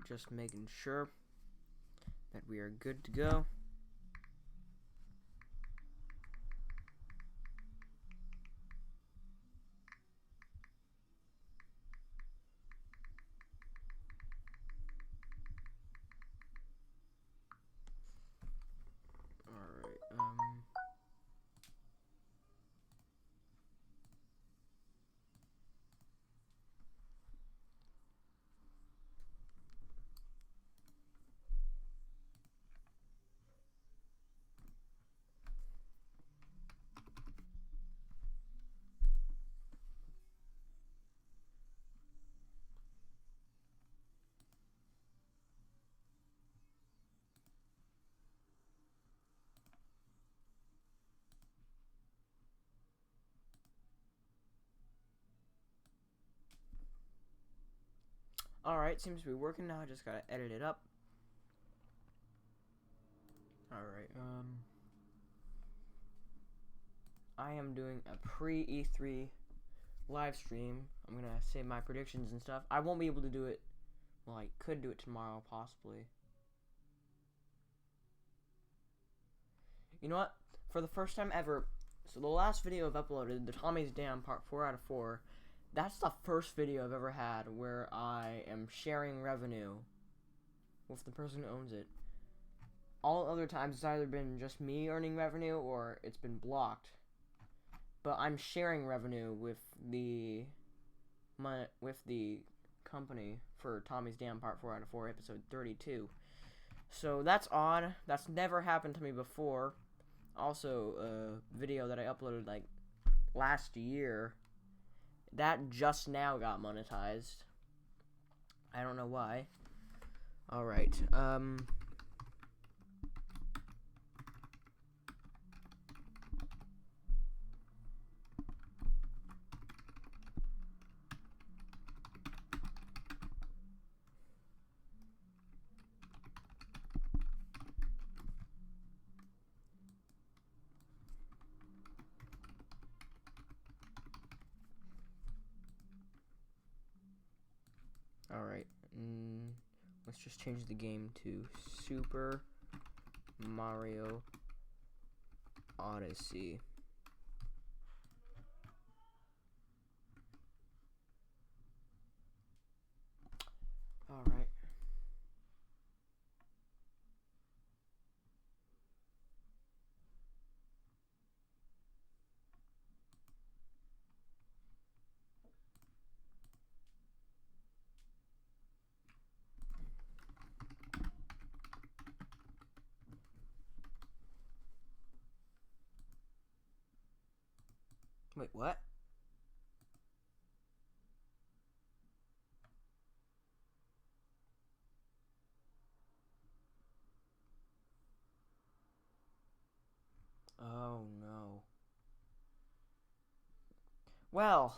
Alright, just making sure that we are good to go. Alright, Alright, seems to be working now. I just gotta edit it up. Alright, I am doing a pre-E3 live stream. I'm gonna say my predictions and stuff. I won't be able to do it. Well, I could do it tomorrow, possibly. You know what? For the first time ever, so the last video I've uploaded, the Tommy's Dam Part 4 out of 4, that's the first video I've ever had where I am sharing revenue with the person who owns it. All other times it's either been just me earning revenue or it's been blocked. But I'm sharing revenue with the company for Tommy's Dam Part 4 out of 4 episode 32. So that's odd. That's never happened to me before. Also, a video that I uploaded like last year, that just now got monetized. I don't know why. Alright, Alright, let's just change the game to Super Mario Odyssey. Alright. Wait, what? Oh no. Well,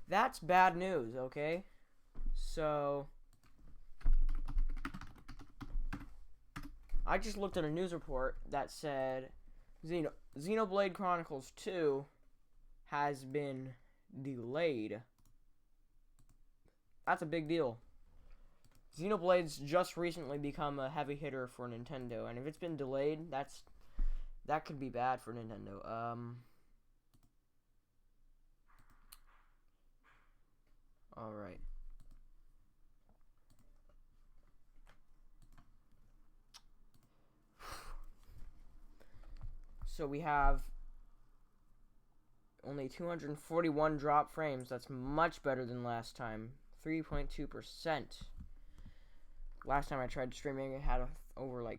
that's bad news, okay? So, I just looked at a news report that said Xenoblade Chronicles 2 has been delayed. That's a big deal. Xenoblade's just recently become a heavy hitter for Nintendo, and if it's been delayed, that could be bad for Nintendo. Alright. So we have only 241 drop frames. That's much better than last time. 3.2%. Last time I tried streaming, it had over like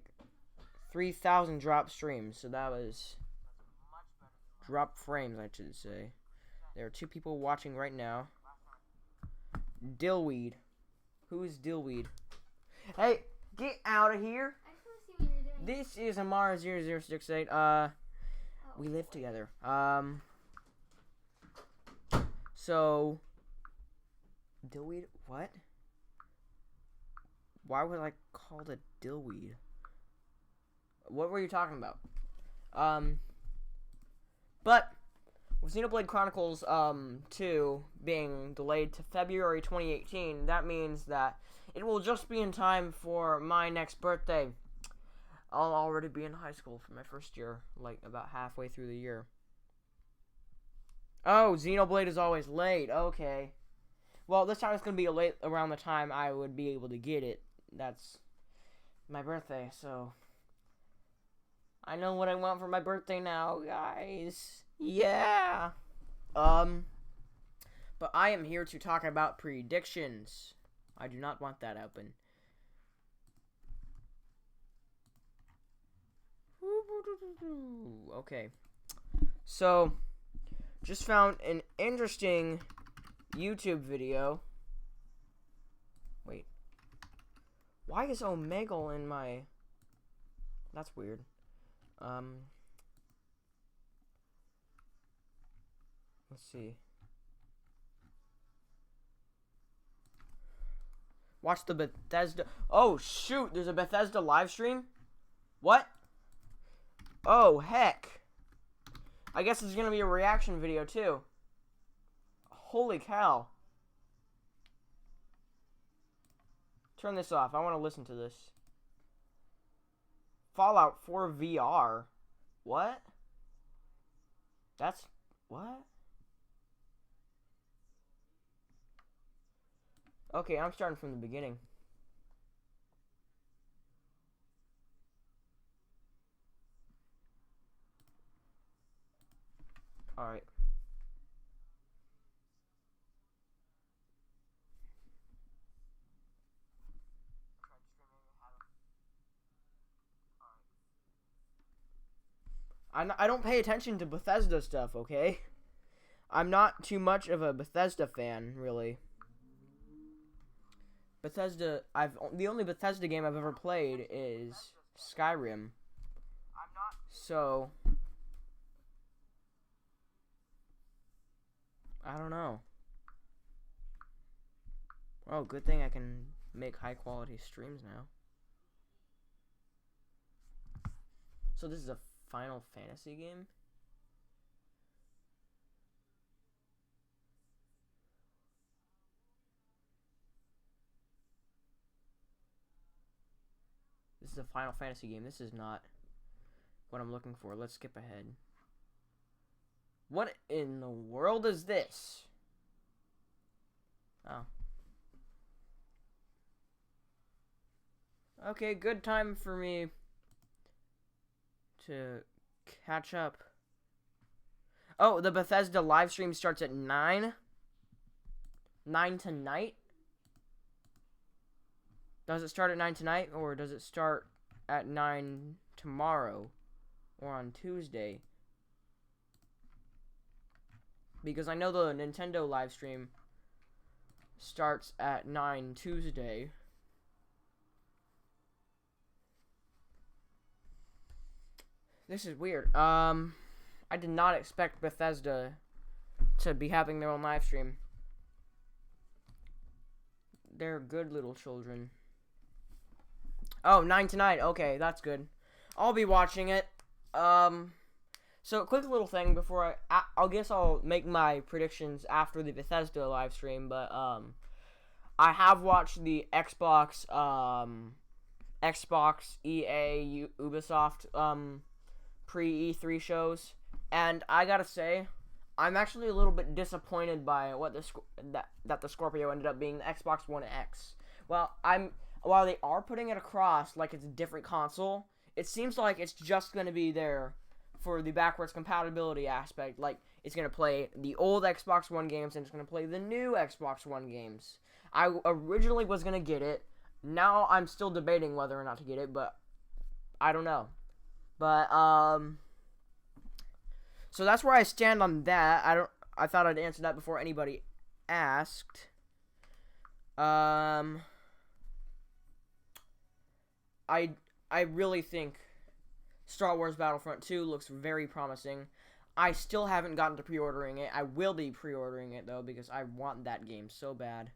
3,000 drop streams. So that was drop frames, I should say. There are 2 people watching right now. Dillweed. Who is Dillweed? Hey, get out of here. I just want to see what you're doing. This is Amara0068. We live together. So, Dillweed, what? Why was I called a Dillweed? What were you talking about? But with Xenoblade Chronicles 2 being delayed to February 2018, that means that it will just be in time for my next birthday. I'll already be in high school for my first year, like about halfway through the year. Oh, Xenoblade is always late. Okay. Well, this time it's going to be late around the time I would be able to get it. That's my birthday, so I know what I want for my birthday now, guys. Yeah. But I am here to talk about predictions. I do not want that open. Okay. So, just found an interesting YouTube video. Wait. Why is Omegle in my... That's weird. Let's see. Watch the Bethesda... Oh, shoot! There's a Bethesda live stream? What? Oh, heck. I guess it's gonna be a reaction video, too. Holy cow. Turn this off. I want to listen to this. Fallout 4 VR. What? That's... What? Okay, I'm starting from the beginning. Alright. I don't pay attention to Bethesda stuff, okay? I'm not too much of a Bethesda fan, really. Bethesda, the only Bethesda game I've ever played is Skyrim. So, I don't know. Oh, good thing I can make high quality streams now. So this is a Final Fantasy game? This is a Final Fantasy game. This is not what I'm looking for. Let's skip ahead. What in the world is this? Oh. Okay, good time for me to catch up. Oh, the Bethesda live stream starts at 9? 9 tonight? Does it start at 9 tonight, or does it start at 9 tomorrow? Or on Tuesday? Because I know the Nintendo live stream starts at 9 Tuesday. This is weird. I did not expect Bethesda to be having their own live stream. They're good little children. Oh, 9 tonight. Okay, that's good. I'll be watching it. So quick little thing before I guess I'll make my predictions after the Bethesda live stream, but I have watched the Xbox EA Ubisoft Pre-E3 shows, and I gotta say, I'm actually a little bit disappointed by what that the Scorpio ended up being the Xbox One X. While they are putting it across like it's a different console, it seems like it's just gonna be there for the backwards compatibility aspect. Like, it's gonna play the old Xbox One games and it's gonna play the new Xbox One games. I originally was gonna get it. Now I'm still debating whether or not to get it, but I don't know. But so that's where I stand on that. I thought I'd answer that before anybody asked. I really think Star Wars Battlefront 2 looks very promising. I still haven't gotten to pre-ordering it. I will be pre-ordering it though because I want that game so bad.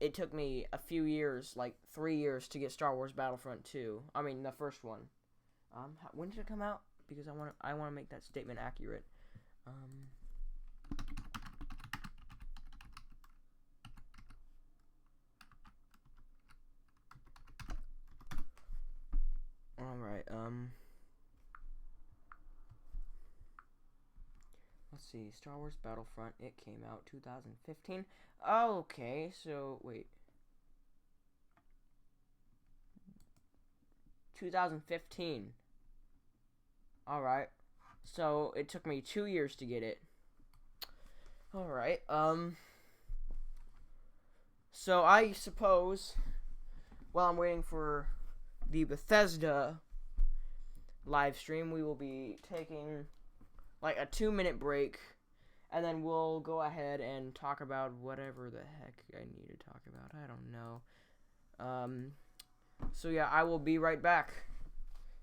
It took me a few years, like 3 years, to get Star Wars Battlefront 2. I mean, the first one. When did it come out? Because I want to make that statement accurate. Alright, let's see, Star Wars Battlefront, it came out 2015. Okay, so, wait. 2015. Alright. So, it took me 2 years to get it. Alright, so I suppose, while I'm waiting for the Bethesda live stream, we will be taking like a 2-minute break, and then we'll go ahead and talk about whatever the heck I need to talk about. I don't know. So yeah, I will be right back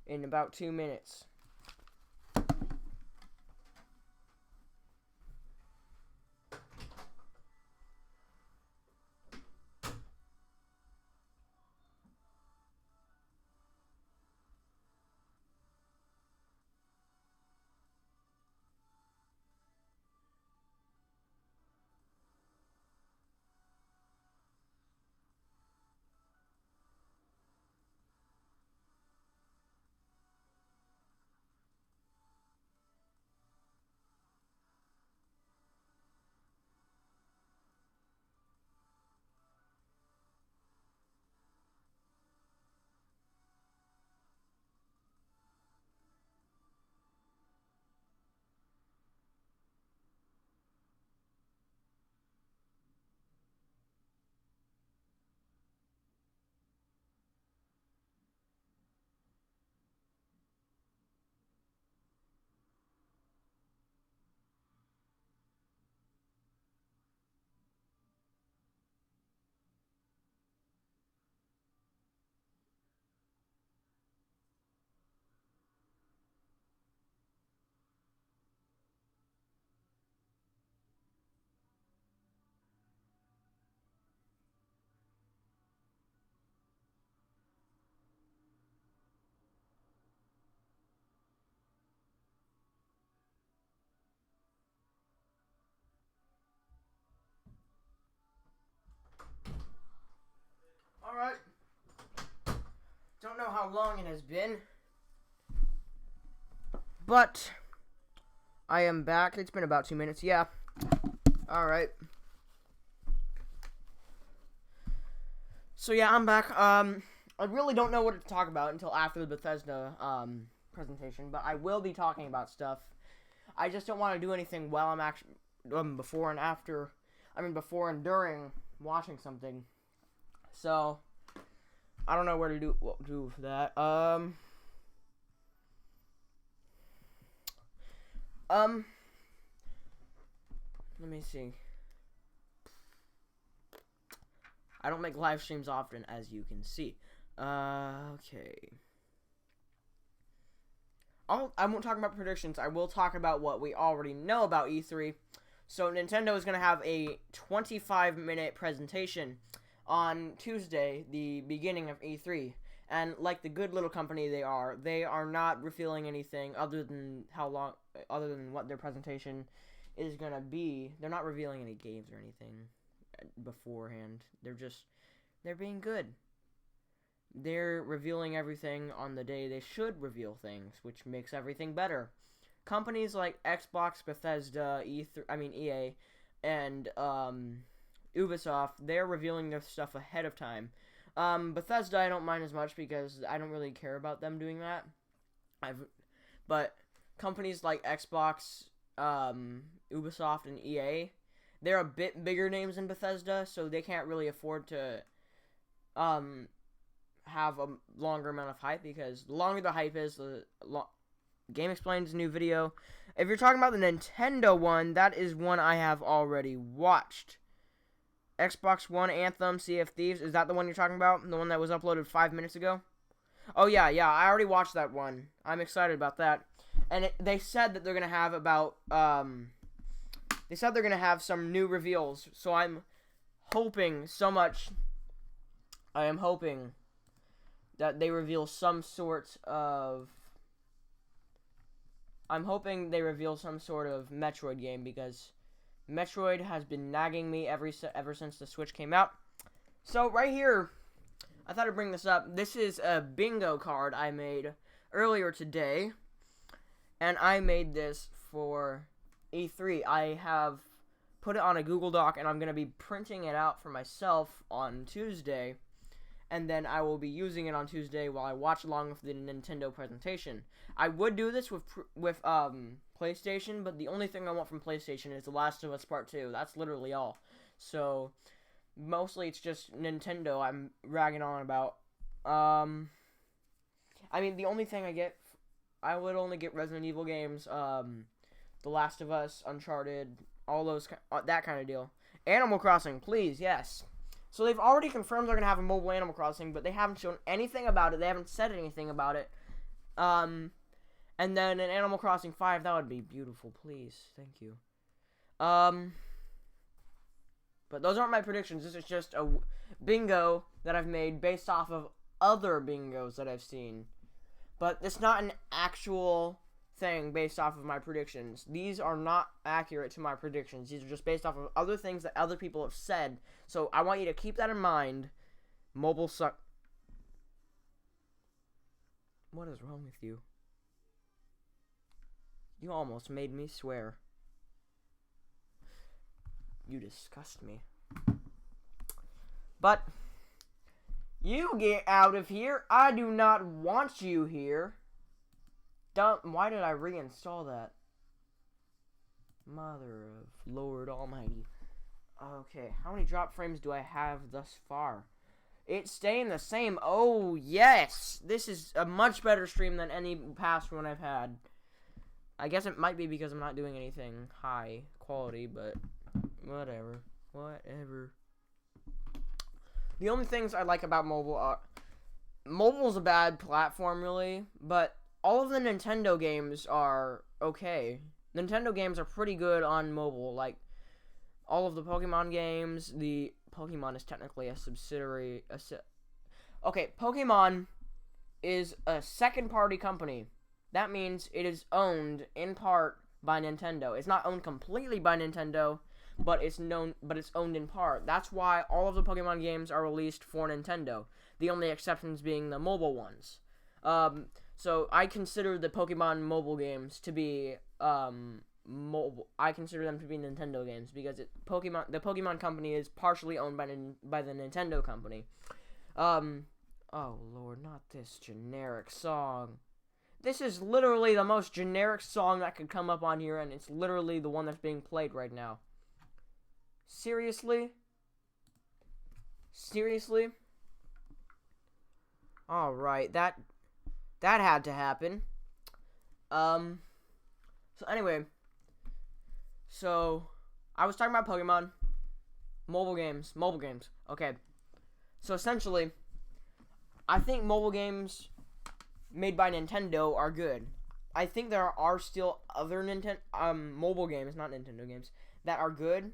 in about 2 minutes. Alright. Don't know how long it has been, but I am back. It's been about 2 minutes. Yeah. Alright. So yeah, I'm back. I really don't know what to talk about until after the Bethesda presentation, but I will be talking about stuff. I just don't want to do anything while I'm actually before and after. I mean, before and during watching something. So I don't know what to do for that. Let me see. I don't make live streams often, as you can see. Okay. I won't talk about predictions. I will talk about what we already know about E3. So Nintendo is going to have a 25-minute presentation on Tuesday, the beginning of E3. And like the good little company they are not revealing anything other than what their presentation is going to be. They're not revealing any games or anything beforehand. They're being good. They're revealing everything on the day they should reveal things, which makes everything better. Companies like Xbox, Bethesda, EA, and Ubisoft, they're revealing their stuff ahead of time. Bethesda, I don't mind as much because I don't really care about them doing that. But companies like Xbox, Ubisoft, and EA, they're a bit bigger names than Bethesda, so they can't really afford to have a longer amount of hype, because the longer the hype is, Game Explain's new video. If you're talking about the Nintendo one, that is one I have already watched. Xbox One Anthem, Sea of Thieves, is that the one you're talking about? The one that was uploaded 5 minutes ago? Oh yeah, I already watched that one. I'm excited about that. And they said that they're going to have they said they're going to have some new reveals, so I'm hoping so much. I am hoping that they reveal some sort of I'm hoping they reveal some sort of Metroid game, because Metroid has been nagging me ever since the Switch came out. So right here, I thought I'd bring this up. This is a bingo card I made earlier today, and I made this for E3. I have put it on a Google Doc, and I'm going to be printing it out for myself on Tuesday, and then I will be using it on Tuesday while I watch along with the Nintendo presentation. I would do this with PlayStation, but the only thing I want from PlayStation is The Last of Us Part 2. That's literally all. So, mostly it's just Nintendo I'm ragging on about. I mean, the only thing I would only get Resident Evil games, The Last of Us, Uncharted, all those, that kind of deal. Animal Crossing, please, yes. So they've already confirmed they're going to have a mobile Animal Crossing, but they haven't shown anything about it. They haven't said anything about it. And then an Animal Crossing 5, that would be beautiful, please. Thank you. But those aren't my predictions. This is just a bingo that I've made based off of other bingos that I've seen. But it's not an actual thing based off of my predictions. These are not accurate to my predictions. These are just based off of other things that other people have said. So I want you to keep that in mind. Mobile suck. What is wrong with you? You almost made me swear. You disgust me. But you get out of here. I do not want you here. Why did I reinstall that? Mother of Lord Almighty. Okay, how many drop frames do I have thus far? It's staying the same. Oh, yes! This is a much better stream than any past one I've had. I guess it might be because I'm not doing anything high quality, but whatever. Whatever. The only things I like about mobile are... Mobile's a bad platform, really, but all of the Nintendo games are okay. Nintendo games are pretty good on mobile, like all of the Pokemon games. The Pokemon is technically a subsidiary. Okay, Pokemon is a second-party company. That means it is owned in part by Nintendo. It's not owned completely by Nintendo, but it's owned in part. That's why all of the Pokemon games are released for Nintendo. The only exceptions being the mobile ones. So I consider the Pokemon mobile games to be mobile. I consider them to be Nintendo games because the Pokemon company is partially owned by the Nintendo company. Oh Lord, not this generic song. This is literally the most generic song that could come up on here, and it's literally the one that's being played right now. Seriously? Seriously? Alright, that had to happen. So anyway. So, I was talking about Pokemon. Mobile games. Okay. So essentially, I think mobile games made by Nintendo are good. I think there are still other mobile games, not Nintendo games, that are good,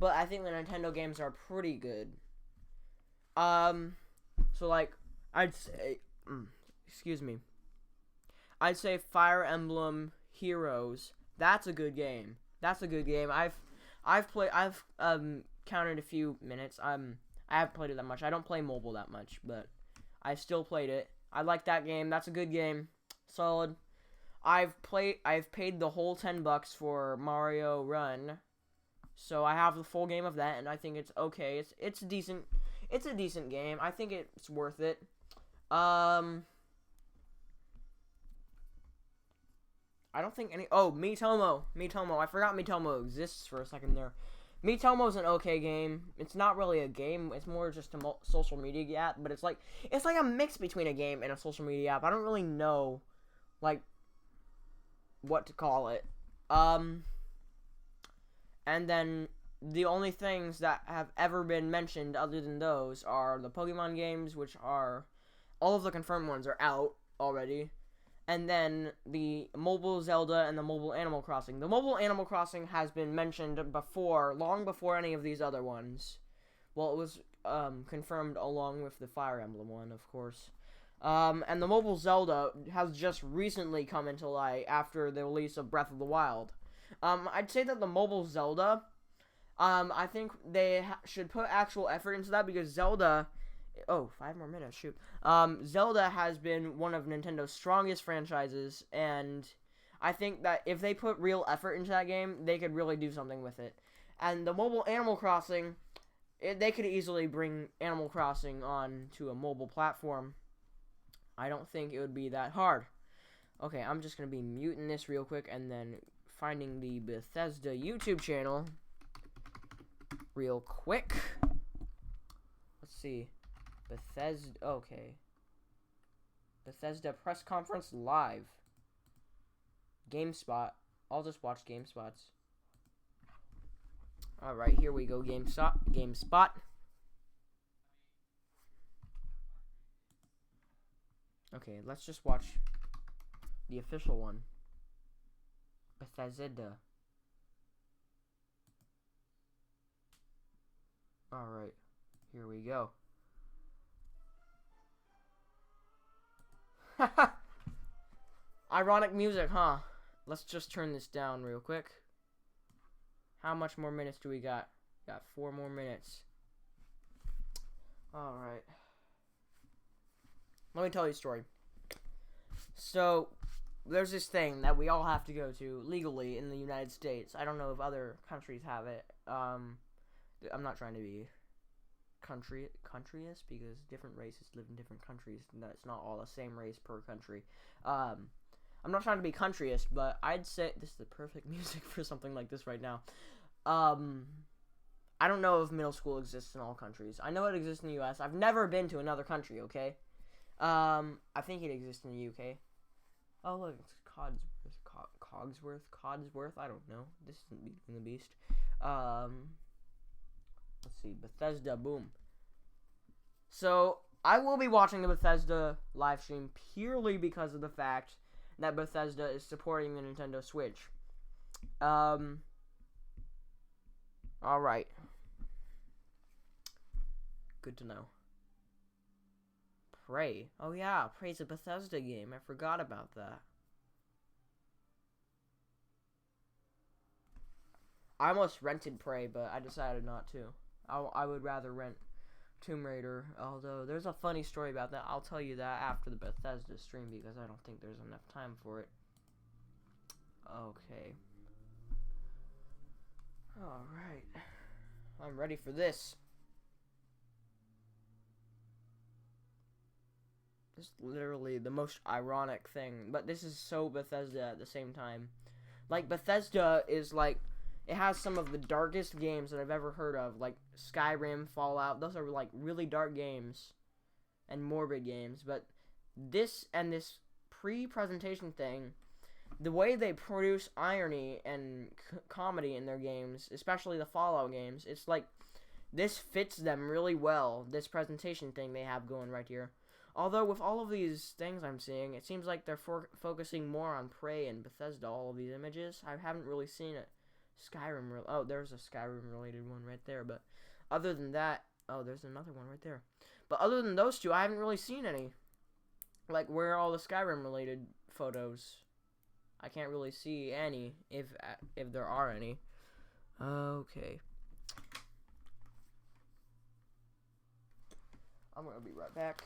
but I think the Nintendo games are pretty good. So like, I'd say, I'd say Fire Emblem Heroes. That's a good game. I've counted a few minutes. I haven't played it that much. I don't play mobile that much, but I've still played it. I like that game. That's a good game. Solid. I've paid the whole $10 for Mario Run, so I have the full game of that, and I think it's okay. It's decent. It's a decent game. I think it's worth it. I don't think any. Oh, Miitomo. I forgot Miitomo exists for a second there. Miitomo's an okay game. It's not really a game. It's more just a social media app. But it's like a mix between a game and a social media app. I don't really know, like, what to call it. And then the only things that have ever been mentioned other than those are the Pokemon games, which are all of the confirmed ones are out already. And then the mobile Zelda and the mobile Animal Crossing. The mobile Animal Crossing has been mentioned before, long before any of these other ones. Well, it was confirmed along with the Fire Emblem one, of course. And the mobile Zelda has just recently come into light after the release of Breath of the Wild. I'd say that the mobile Zelda, I think they should put actual effort into that because Zelda. Oh, 5 more minutes, shoot. Zelda has been one of Nintendo's strongest franchises, and I think that if they put real effort into that game, they could really do something with it. And the mobile Animal Crossing, they could easily bring Animal Crossing on to a mobile platform. I don't think it would be that hard. Okay, I'm just going to be muting this real quick and then finding the Bethesda YouTube channel real quick. Let's see. Bethesda, okay. Bethesda press conference live. GameSpot. I'll just watch GameSpots. Alright, here we go, GameSpot. Okay, let's just watch the official one. Bethesda. Alright, here we go. Ironic music, huh? Let's just turn this down real quick. How much more minutes do we got? Got 4 more minutes. Alright. Let me tell you a story. So, there's this thing that we all have to go to legally in the United States. I don't know if other countries have it. I'm not trying to be countryist because different races live in different countries. It's not all the same race per country. I'm not trying to be countryist, but I'd say this is the perfect music for something like this right now. I don't know if middle school exists in all countries. I know it exists in the U.S. I've never been to another country, okay? I think it exists in the UK. Oh, look, it's Cogsworth? I don't know. This isn't Beauty and the Beast. Let's see. Bethesda, boom. So, I will be watching the Bethesda live stream purely because of the fact that Bethesda is supporting the Nintendo Switch. Alright. Good to know. Prey. Oh yeah, Prey's a Bethesda game. I forgot about that. I almost rented Prey, but I decided not to. I would rather rent Tomb Raider, although there's a funny story about that. I'll tell you that after the Bethesda stream because I don't think there's enough time for it. Okay. Alright. I'm ready for this. This is literally the most ironic thing, but this is so Bethesda at the same time. Like, Bethesda is like, it has some of the darkest games that I've ever heard of, like Skyrim, Fallout. Those are like really dark games and morbid games, but this and this pre-presentation thing, the way they produce irony and comedy in their games, especially the Fallout games, it's like this fits them really well, this presentation thing they have going right here. Although with all of these things I'm seeing, it seems like they're focusing more on Prey and Bethesda, all of these images. I haven't really seen it. Skyrim, oh, there's a Skyrim related one right there, but other than that, oh, there's another one right there. But other than those two, I haven't really seen any. Like, where are all the Skyrim related photos? I can't really see any, if there are any. Okay. I'm gonna be right back.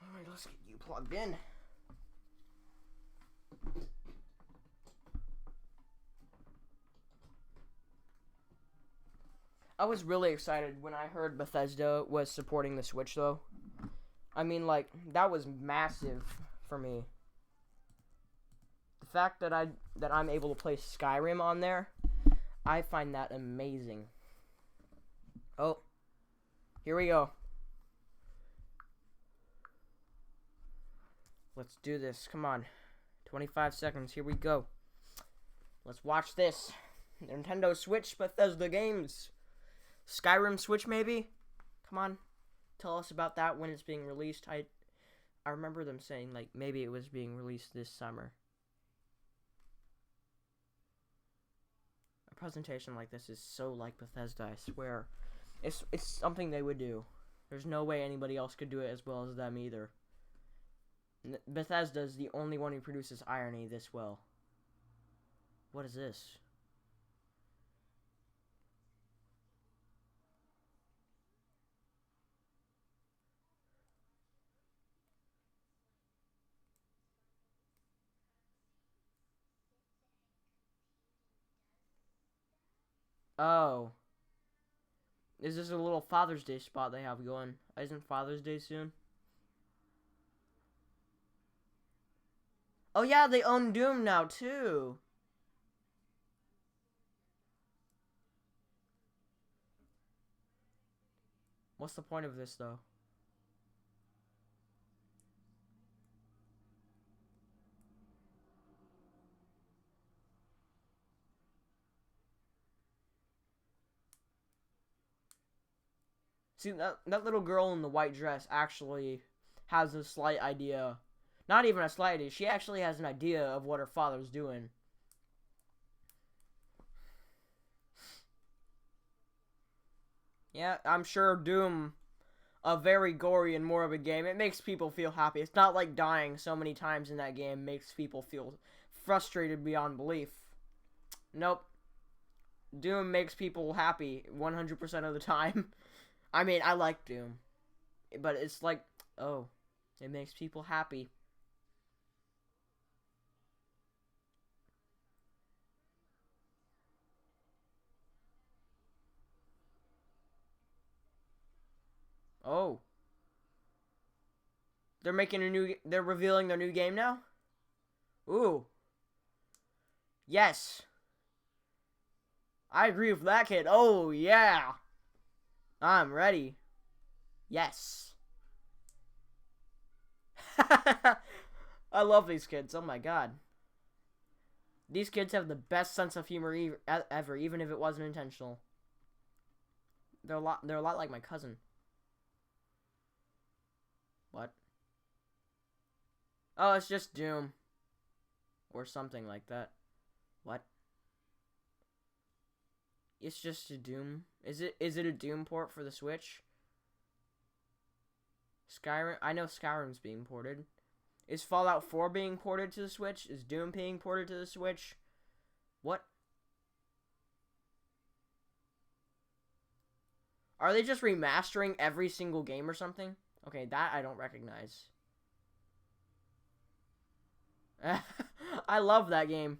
Alright, let's get you plugged in. I was really excited when I heard Bethesda was supporting the Switch, though. I mean, like, that was massive for me. The fact that I'm able to play Skyrim on there, I find that amazing. Oh, here we go. Let's do this. Come on. 25 seconds. Here we go. Let's watch this. Nintendo Switch Bethesda games. Skyrim Switch, maybe? Come on. Tell us about that when it's being released. I remember them saying, like, maybe it was being released this summer. presentation like this is so like Bethesda, I swear. It's something they would do. There's no way anybody else could do it as well as them either. Bethesda is the only one who produces irony this well. What is this? Oh. Is this a little Father's Day spot they have going? Isn't Father's Day soon? Oh yeah, they own Doom now too. What's the point of this though? See, that little girl in the white dress actually has a slight idea. Not even a slight idea. She actually has an idea of what her father's doing. Yeah, I'm sure Doom, a very gory and morbid game, it makes people feel happy. It's not like dying so many times in that game makes people feel frustrated beyond belief. Nope. Doom makes people happy 100% of the time. I mean, I like Doom. But it's like, oh, it makes people happy. Oh. They're revealing their new game now? Ooh. Yes. I agree with that kid. Oh, yeah. I'm ready. Yes. I love these kids. Oh my god. These kids have the best sense of humor ever, even if it wasn't intentional. They're a lot like my cousin. What? Oh, it's just Doom. Or something like that. What? It's just a Doom. Is it a Doom port for the Switch? Skyrim? I know Skyrim's being ported. Is Fallout 4 being ported to the Switch? Is Doom being ported to the Switch? What? Are they just remastering every single game or something? Okay, that I don't recognize. I love that game.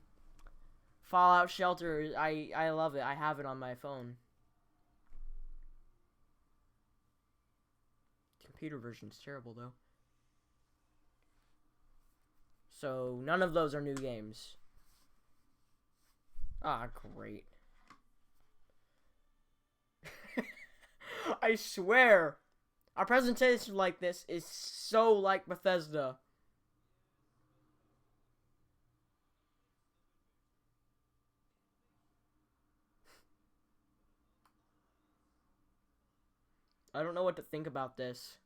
Fallout Shelter, I love it. I have it on my phone. Computer version's terrible though. So none of those are new games. Ah, great. I swear, a presentation like this is so like Bethesda. I don't know what to think about this.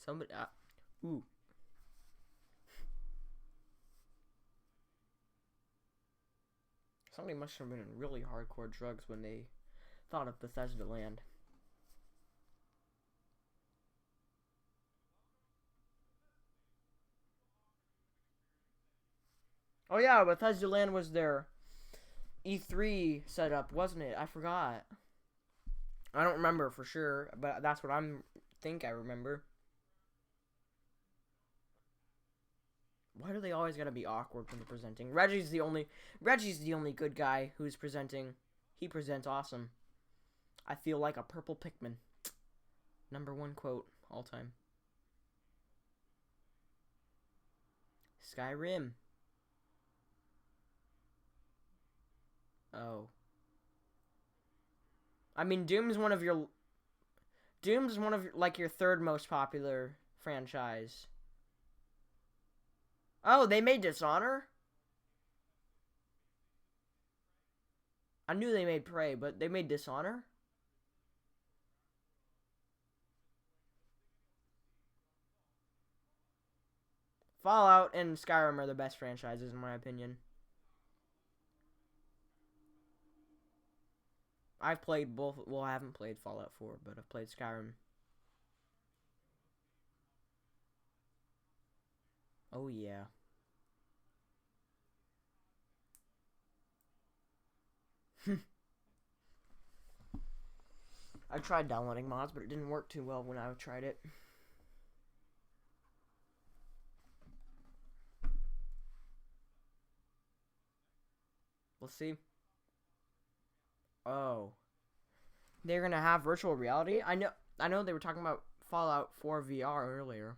Somebody, ooh. Somebody must have been in really hardcore drugs when they thought of Bethesda Land. Oh yeah, Bethesda Land was their E3 setup, wasn't it? I forgot. I don't remember for sure, but that's what I remember. Why do they always gotta be awkward when they're presenting? Reggie's the only good guy who's presenting. He presents awesome. I feel like a purple Pikmin. #1 quote all time. Skyrim. Oh. I mean, Doom's one of like your third most popular franchise. Oh, they made Dishonor? I knew they made Prey, but they made Dishonor? Fallout and Skyrim are the best franchises in my opinion. I've played both. Well, I haven't played Fallout 4, but I've played Skyrim. Oh, yeah. I tried downloading mods, but it didn't work too well when I tried it. Let's see. Oh. They're gonna have virtual reality? I know they were talking about Fallout 4 VR earlier.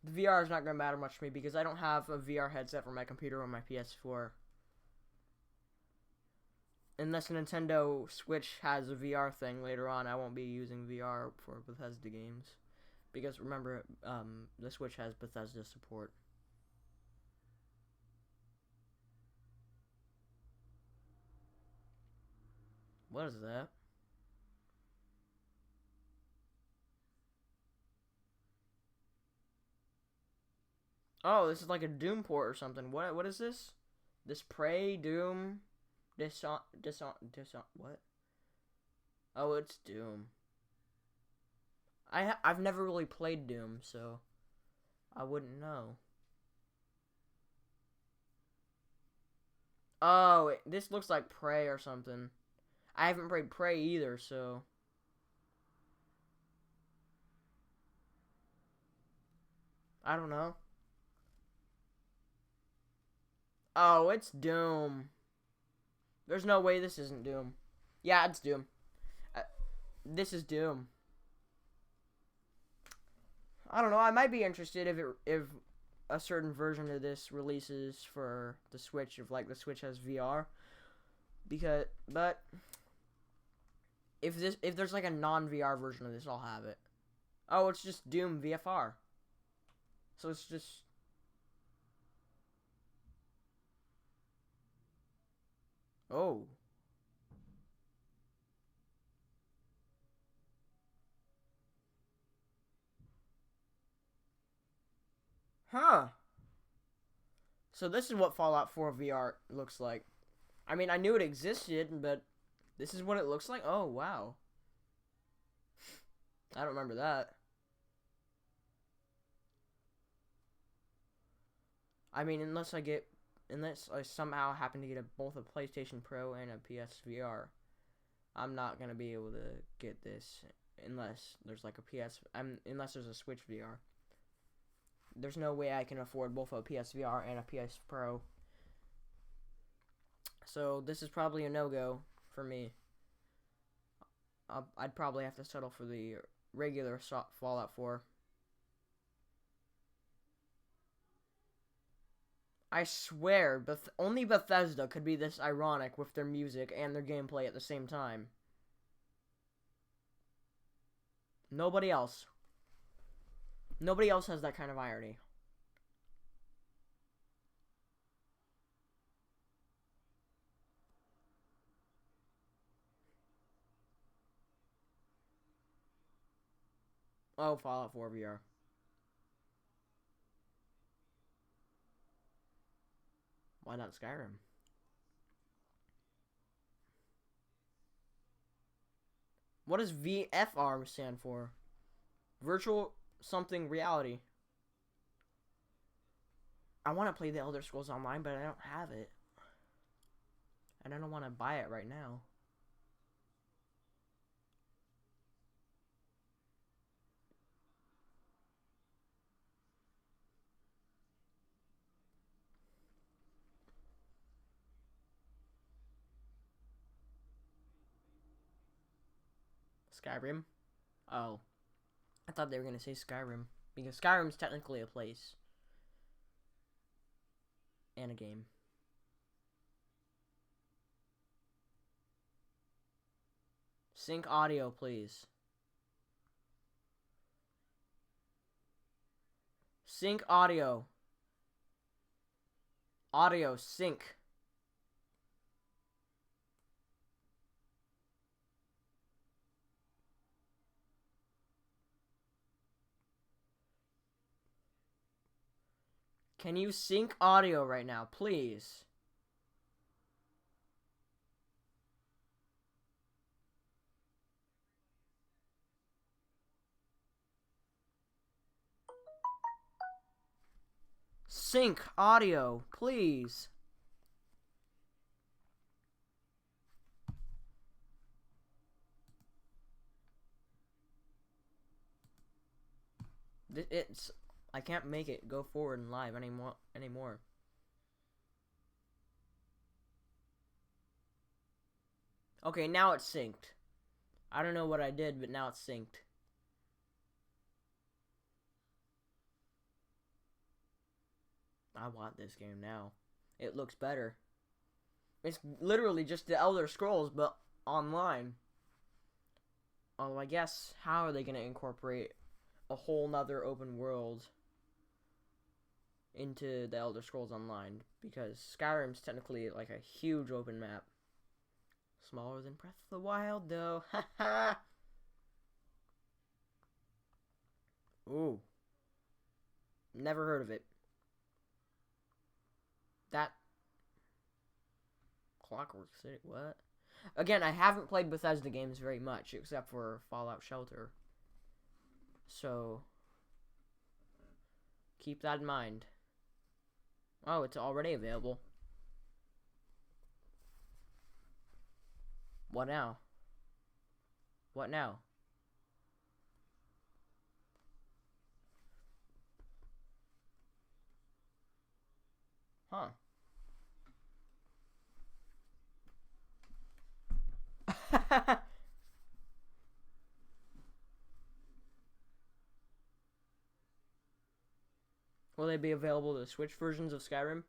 The VR is not gonna matter much to me because I don't have a VR headset for my computer or my PS4. Unless Nintendo Switch has a VR thing later on, I won't be using VR for Bethesda games. Because remember, the Switch has Bethesda support. What is that? Oh, this is like a Doom port or something. What is this? This Prey, Doom, what? Oh, it's Doom. I've never really played Doom, so I wouldn't know. Oh, this looks like Prey or something. I haven't played Prey either, so I don't know. Oh, it's Doom. There's no way this isn't Doom. Yeah, it's Doom. Uh, this is Doom. I don't know. I might be interested if a certain version of this releases for the Switch, if like the Switch has VR. But if there's like a non VR version of this, I'll have it. Oh, it's just Doom VFR. So it's just. Oh. Huh. So this is what Fallout 4 VR looks like. I mean, I knew it existed, but this is what it looks like? Oh, wow. I don't remember that. I mean, unless I somehow happen to get both a PlayStation Pro and a PSVR, I'm not gonna be able to get this unless there's like a unless there's a Switch VR. There's no way I can afford both a PSVR and a PS Pro. So this is probably a no-go for me. I'd probably have to settle for the regular Fallout 4. I swear, only Bethesda could be this ironic with their music and their gameplay at the same time. Nobody else. Nobody else has that kind of irony. Oh, Fallout 4 VR. Why not Skyrim? What does VFR stand for? Virtual something reality. I want to play the Elder Scrolls Online, but I don't have it. And I don't want to buy it right now. Skyrim? Oh. I thought they were going to say Skyrim. Because Skyrim's technically a place. And a game. Sync audio, please. Sync audio. Audio sync. Can you sync audio right now, please? Sync audio, please. It's I can't make it go forward and live anymore. Okay, now it's synced. I don't know what I did, but now it's synced. I want this game now. It looks better. It's literally just the Elder Scrolls, but online. Oh, I guess, how are they going to incorporate a whole nother open world into the Elder Scrolls Online? Because Skyrim's technically like a huge open map. Smaller than Breath of the Wild, though. Haha! Ooh. Never heard of it. That... Clockwork City, what? Again, I haven't played Bethesda games very much, except for Fallout Shelter. So, keep that in mind. Oh, it's already available. What now? What now? Huh. Will they be available to Switch versions of Skyrim?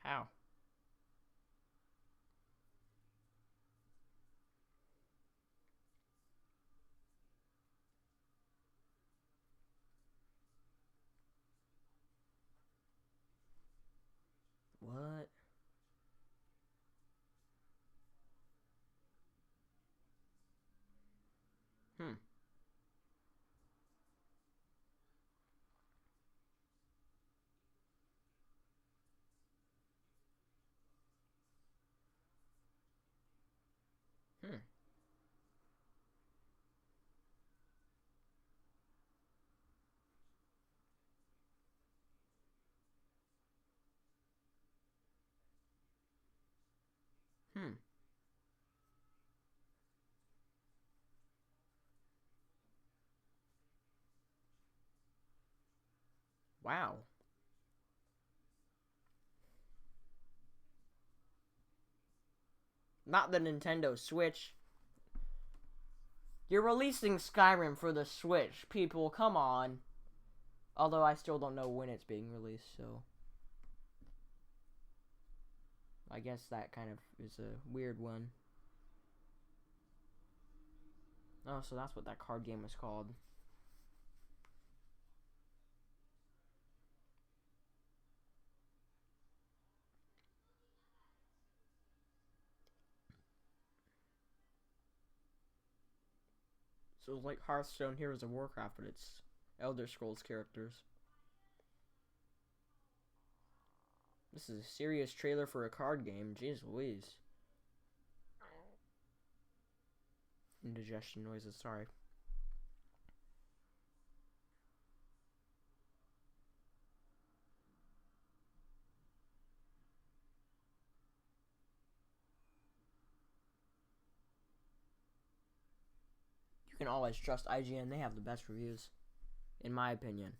How? What? Hmm. Hmm. Hmm. Wow. Not the Nintendo Switch. You're releasing Skyrim for the Switch, people, come on. Although I still don't know when it's being released, so... I guess that kind of is a weird one. Oh, so that's what that card game was called. So it's like Hearthstone Heroes of Warcraft, but it's Elder Scrolls characters. This is a serious trailer for a card game. Jeez Louise. Indigestion noises, sorry. You can always trust IGN. They have the best reviews, in my opinion.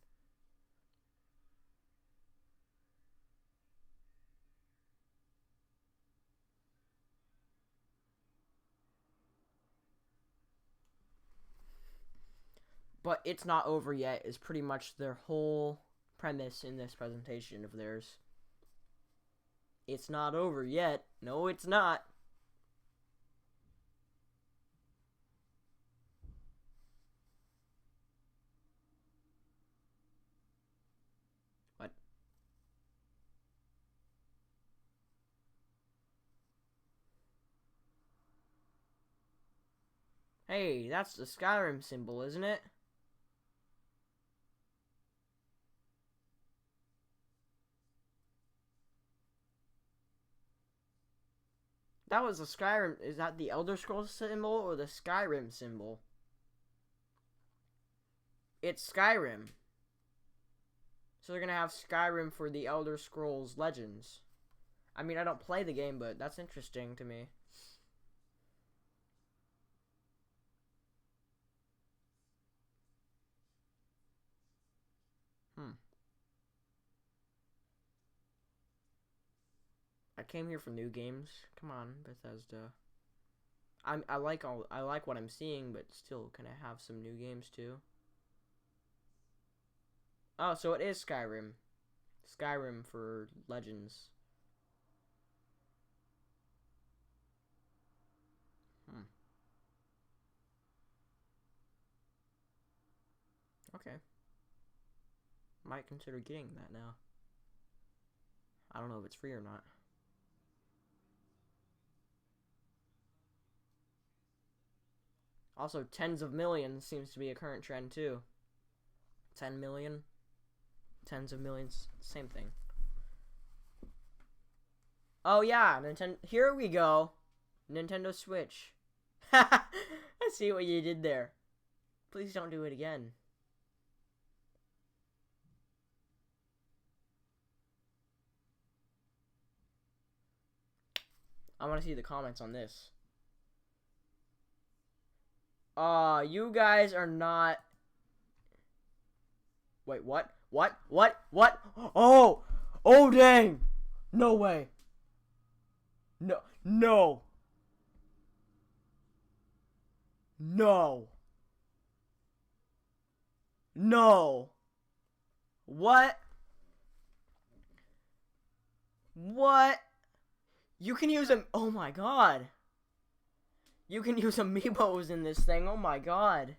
But it's not over yet is pretty much their whole premise in this presentation of theirs. It's not over yet. No, it's not. What? Hey, that's the Skyrim symbol, isn't it? That was the Skyrim. Is that the Elder Scrolls symbol or the Skyrim symbol? It's Skyrim. So they're gonna have Skyrim for the Elder Scrolls Legends. I mean, I don't play the game, but that's interesting to me. I came here for new games. Come on, Bethesda. I like what I'm seeing, but still, can I have some new games too? Oh, so it is Skyrim. Skyrim for Legends. Okay. Might consider getting that now. I don't know if it's free or not. Also, tens of millions seems to be a current trend too. 10 million, tens of millions, same thing. Oh yeah, Nintendo. Here we go. Nintendo Switch. I see what you did there. Please don't do it again. I want to see the comments on this. You guys are not... Wait, what? What? Oh! Oh, dang! No way. No. No. No. No. What? What? You can use them. Oh my god. You can use amiibos in this thing. Oh my god.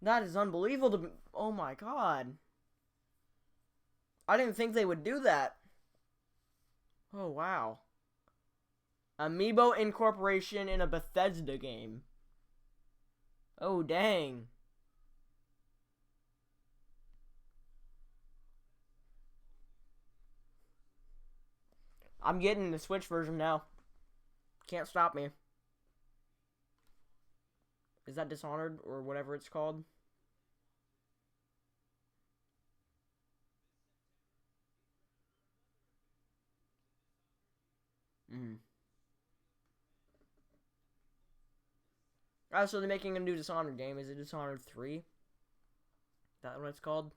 That is unbelievable. Oh my god. I didn't think they would do that. Oh wow. Amiibo incorporation in a Bethesda game. Oh dang. I'm getting the Switch version now. Can't stop me. Is that Dishonored or whatever it's called? Oh, so they're making a new Dishonored game. Is it Dishonored 3? Is that what it's called?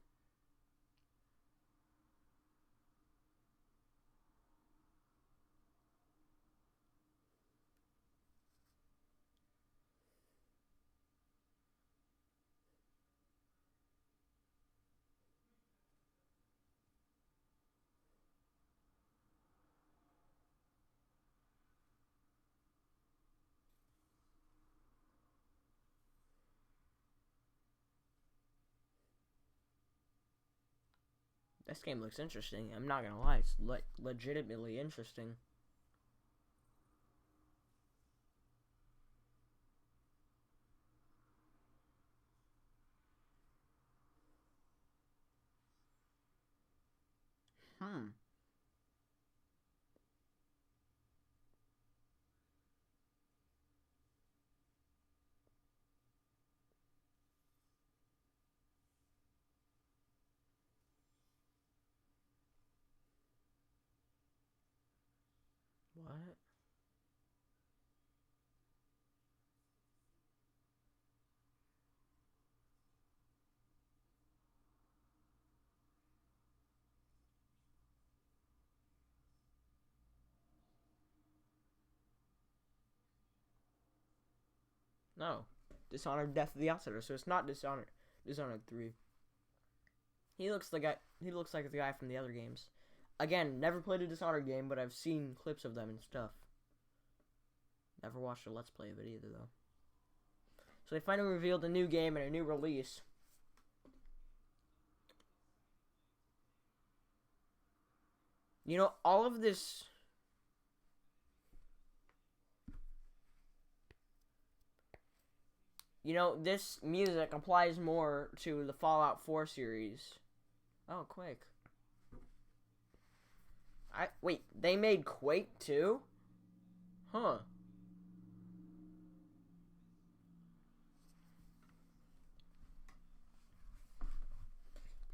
This game looks interesting. I'm not gonna lie. It's legitimately interesting. What? No. Dishonored Death of the Outsider, so it's not Dishonored 3. He looks like the guy from the other games. Again, never played a Dishonored game, but I've seen clips of them and stuff. Never watched a Let's Play of it either, though. So they finally revealed a new game and a new release. You know, all of this... You know, this music applies more to the Fallout 4 series. Oh, Quake. Wait, they made Quake too? Huh.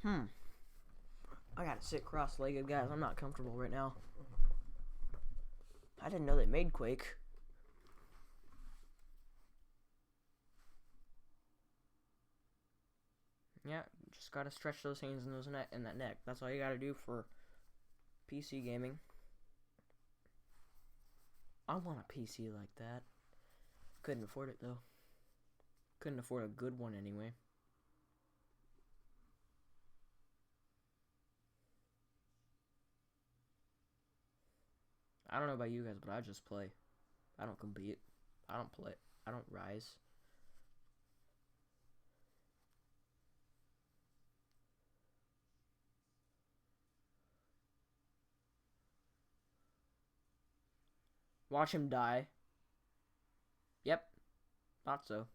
I gotta sit cross-legged, guys. I'm not comfortable right now. I didn't know they made Quake. Yeah, just gotta stretch those hands and that neck. That's all you gotta do for PC gaming. I want a PC like that. Couldn't afford it though. Couldn't afford a good one anyway. I don't know about you guys, but I just play. I don't compete. I don't play. I don't rise. Watch him die. Yep. Thought so.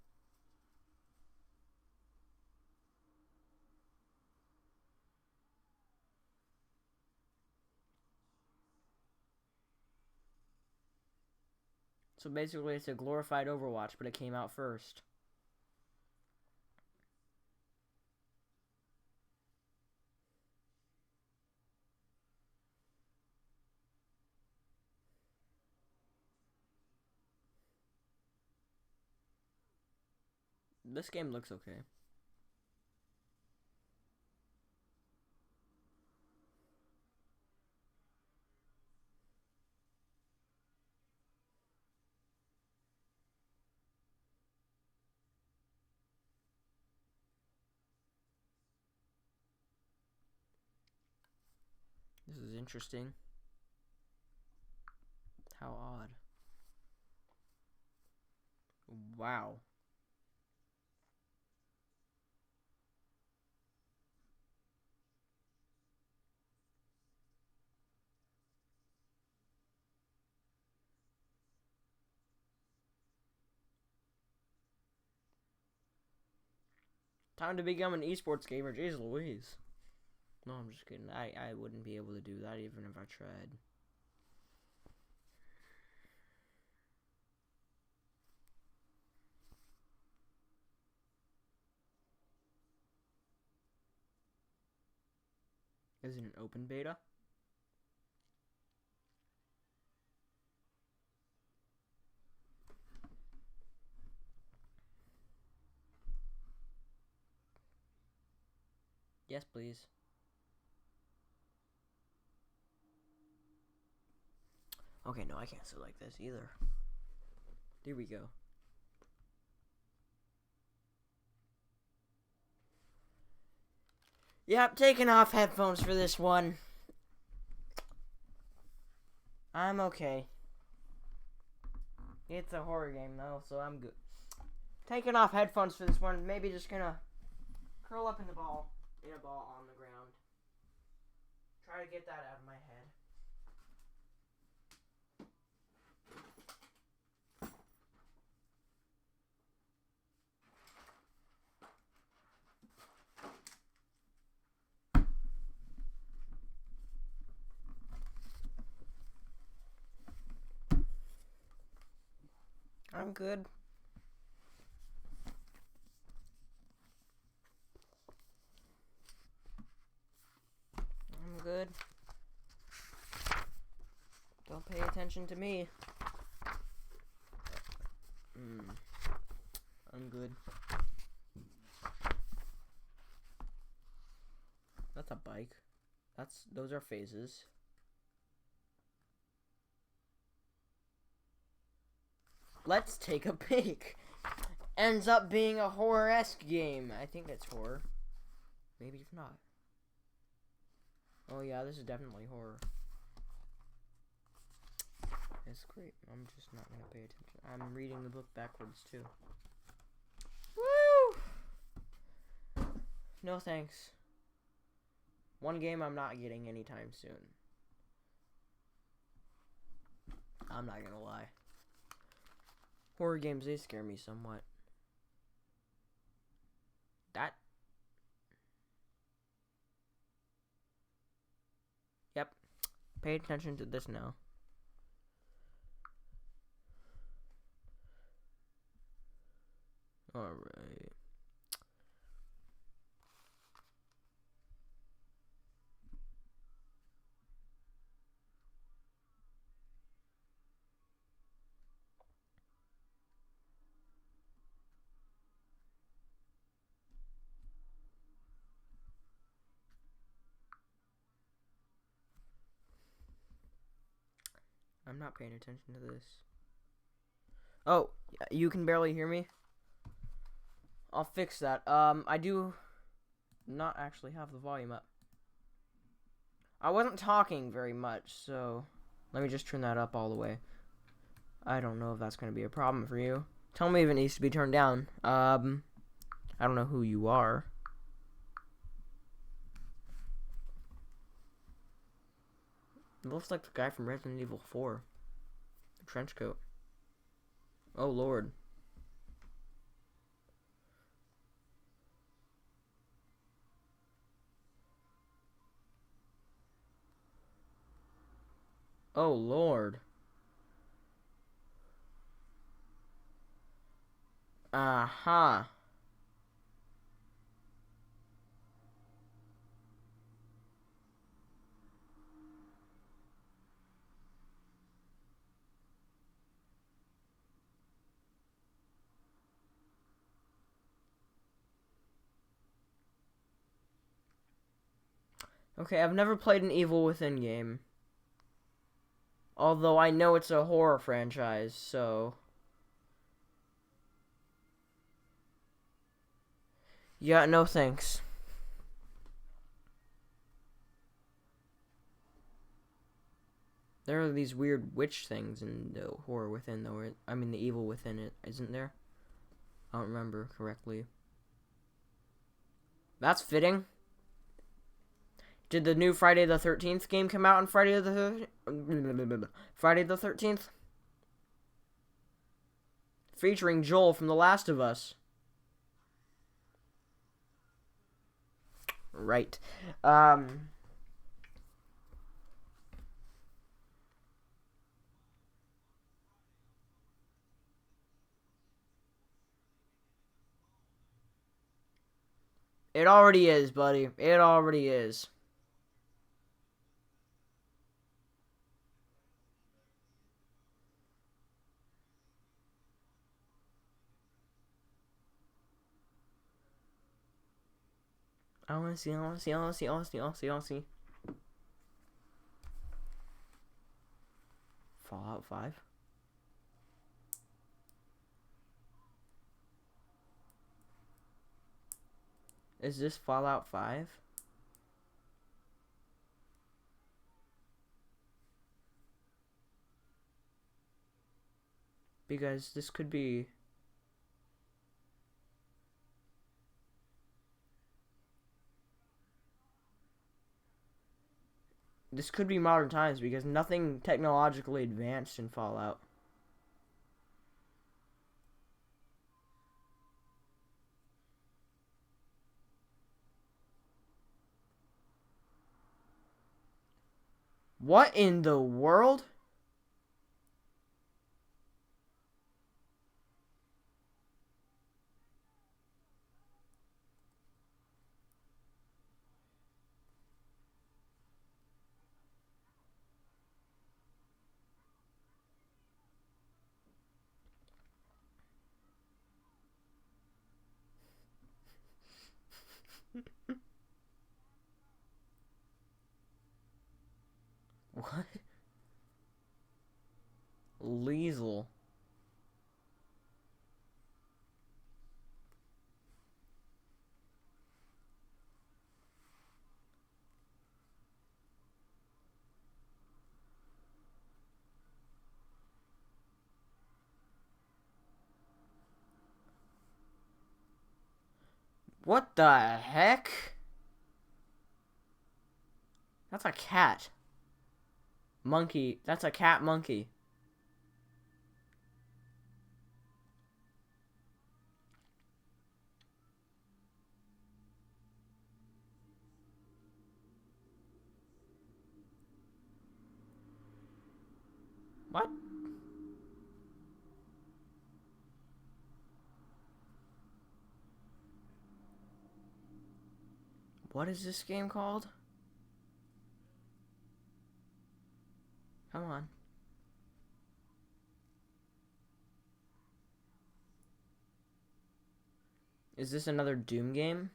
So basically it's a glorified Overwatch, but it came out first. This game looks okay. This is interesting. How odd. Wow. Time to become an esports gamer. Jeez Louise. No, I'm just kidding. I wouldn't be able to do that even if I tried. Is it an open beta? Yes, please. Okay, no, I can't sit like this either. There we go. Yep, taking off headphones for this one. I'm okay. It's a horror game though, so I'm good. Taking off headphones for this one. Maybe just gonna curl up in a ball on the ground. Try to get that out of my head. I'm good. I'm good. Don't pay attention to me. I'm good. That's a bike. Those are phases. Let's take a peek ends up being a horror-esque game. I think it's horror. Maybe it's not. Oh yeah, this is definitely horror. It's great. I'm just not gonna pay attention. I'm reading the book backwards too. Woo! No thanks. One game I'm not getting anytime soon. I'm not gonna lie. Horror games, they scare me somewhat. Yep. Pay attention to this now. Alright. I'm not paying attention to this. Oh, you can barely hear me? I'll fix that. I do not actually have the volume up. I wasn't talking very much, so let me just turn that up all the way. I don't know if that's going to be a problem for you. Tell me if it needs to be turned down. I don't know who you are. It looks like the guy from Resident Evil 4. The trench coat. Oh, Lord. Oh, Lord. Uh-huh. Okay, I've never played an Evil Within game. Although I know it's a horror franchise, so... Yeah, no thanks. There are these weird witch things in the Horror Within, though. I mean, the Evil Within it, isn't there? I don't remember correctly. That's fitting. Did the new Friday the 13th game come out on Friday the 13th? Featuring Joel from The Last of Us. Right. It already is, buddy. It already is. I wanna see. Fallout 5? Is this Fallout 5? Because this could be... This could be modern times because nothing technologically advanced in Fallout. What in the world? What? Liesel. What the heck? That's a cat. Monkey. That's a cat monkey. What? What is this game called? Come on. Is this another Doom game?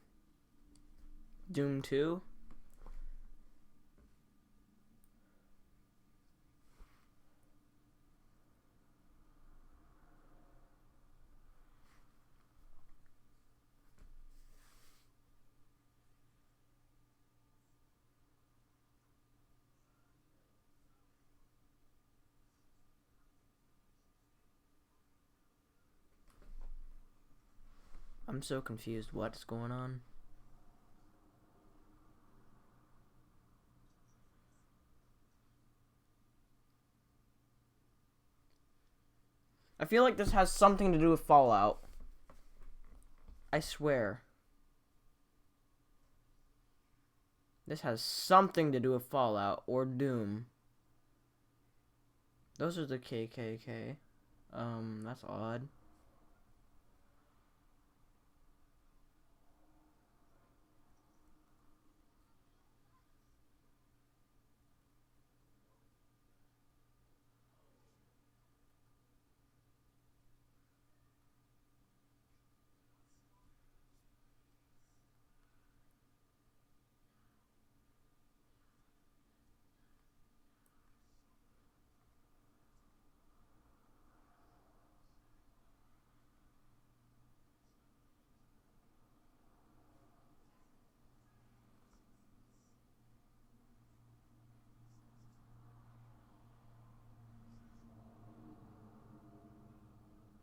Doom 2? I'm so confused. What's going on? I feel like this has something to do with Fallout. I swear. This has something to do with Fallout or Doom. Those are the KKK. That's odd.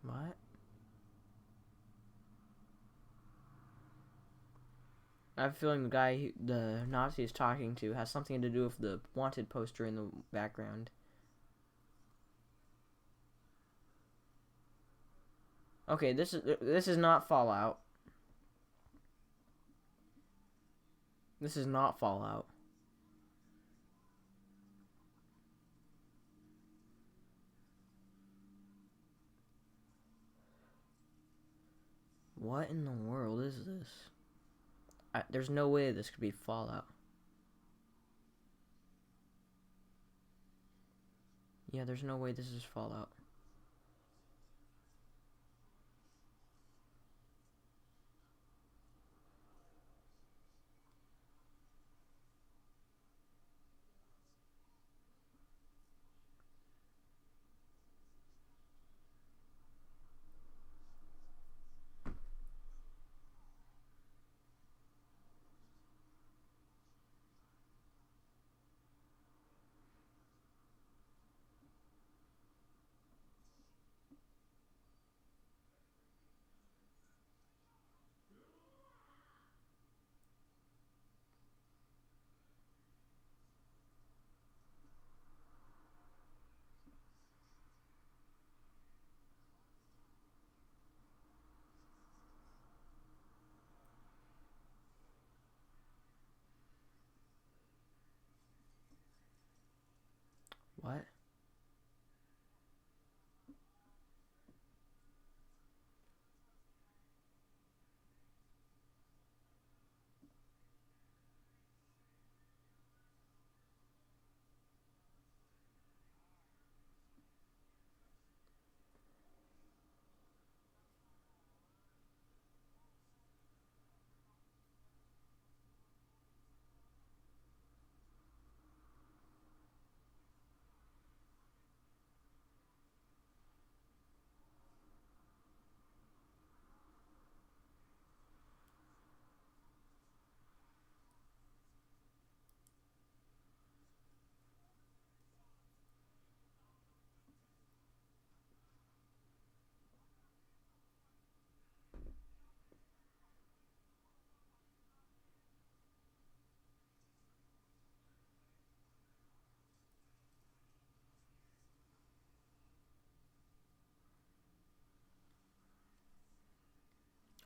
What? I have a feeling the guy the Nazi is talking to has something to do with the wanted poster in the background. Okay, this is not Fallout. This is not Fallout. What in the world is this? There's no way this could be Fallout. Yeah, there's no way this is Fallout.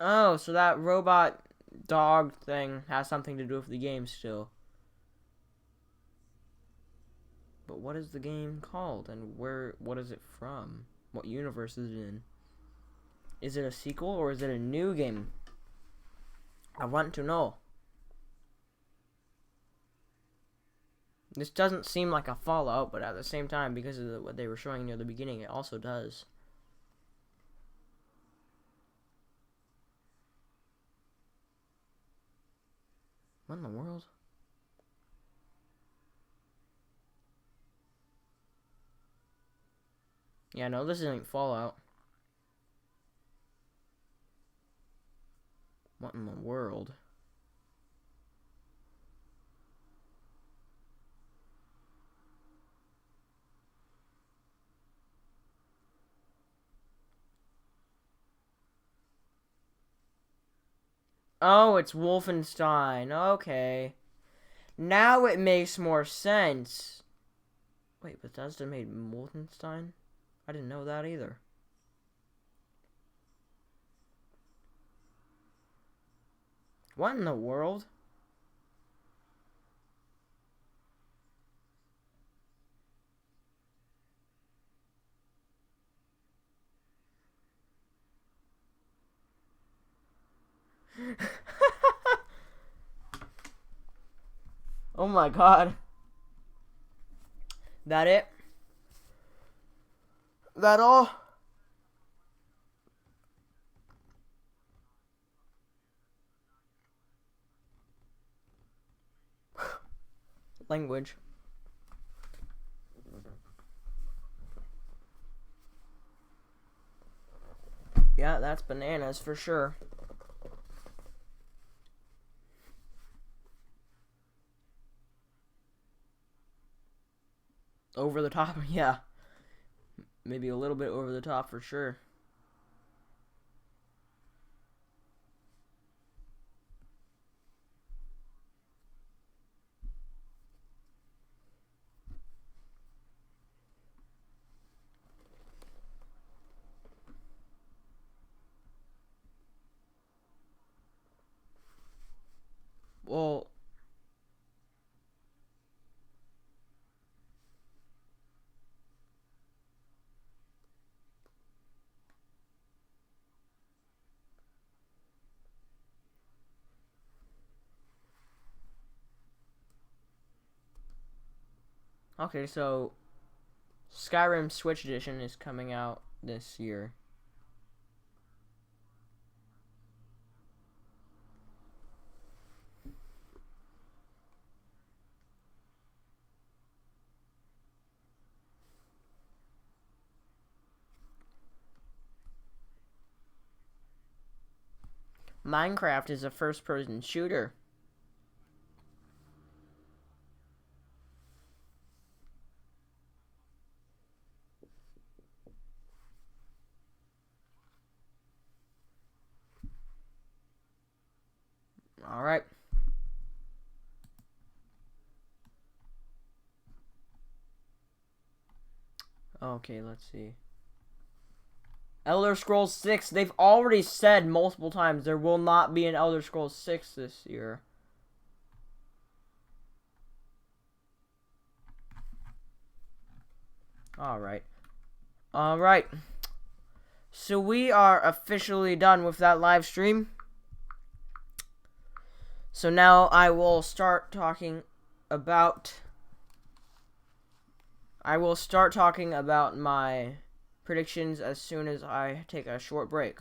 Oh, so that robot dog thing has something to do with the game still. But what is the game called, and what is it from? What universe is it in? Is it a sequel or is it a new game? I want to know. This doesn't seem like a Fallout, but at the same time, because of what they were showing near the beginning, it also does. What in the world? Yeah, no, this isn't Fallout. What in the world? Oh, it's Wolfenstein. Okay. Now it makes more sense. Wait, Bethesda made Wolfenstein? I didn't know that either. What in the world? Oh my god. That it? That all? Language. Yeah, that's bananas for sure. Over the top, yeah. Maybe a little bit over the top for sure. Well, okay, so Skyrim Switch Edition is coming out this year. Minecraft is a first-person shooter. All right. Okay, let's see. Elder Scrolls 6, they've already said multiple times there will not be an Elder Scrolls 6 this year. Alright. Alright. So we are officially done with that live stream. So now I will start talking about... my predictions as soon as I take a short break.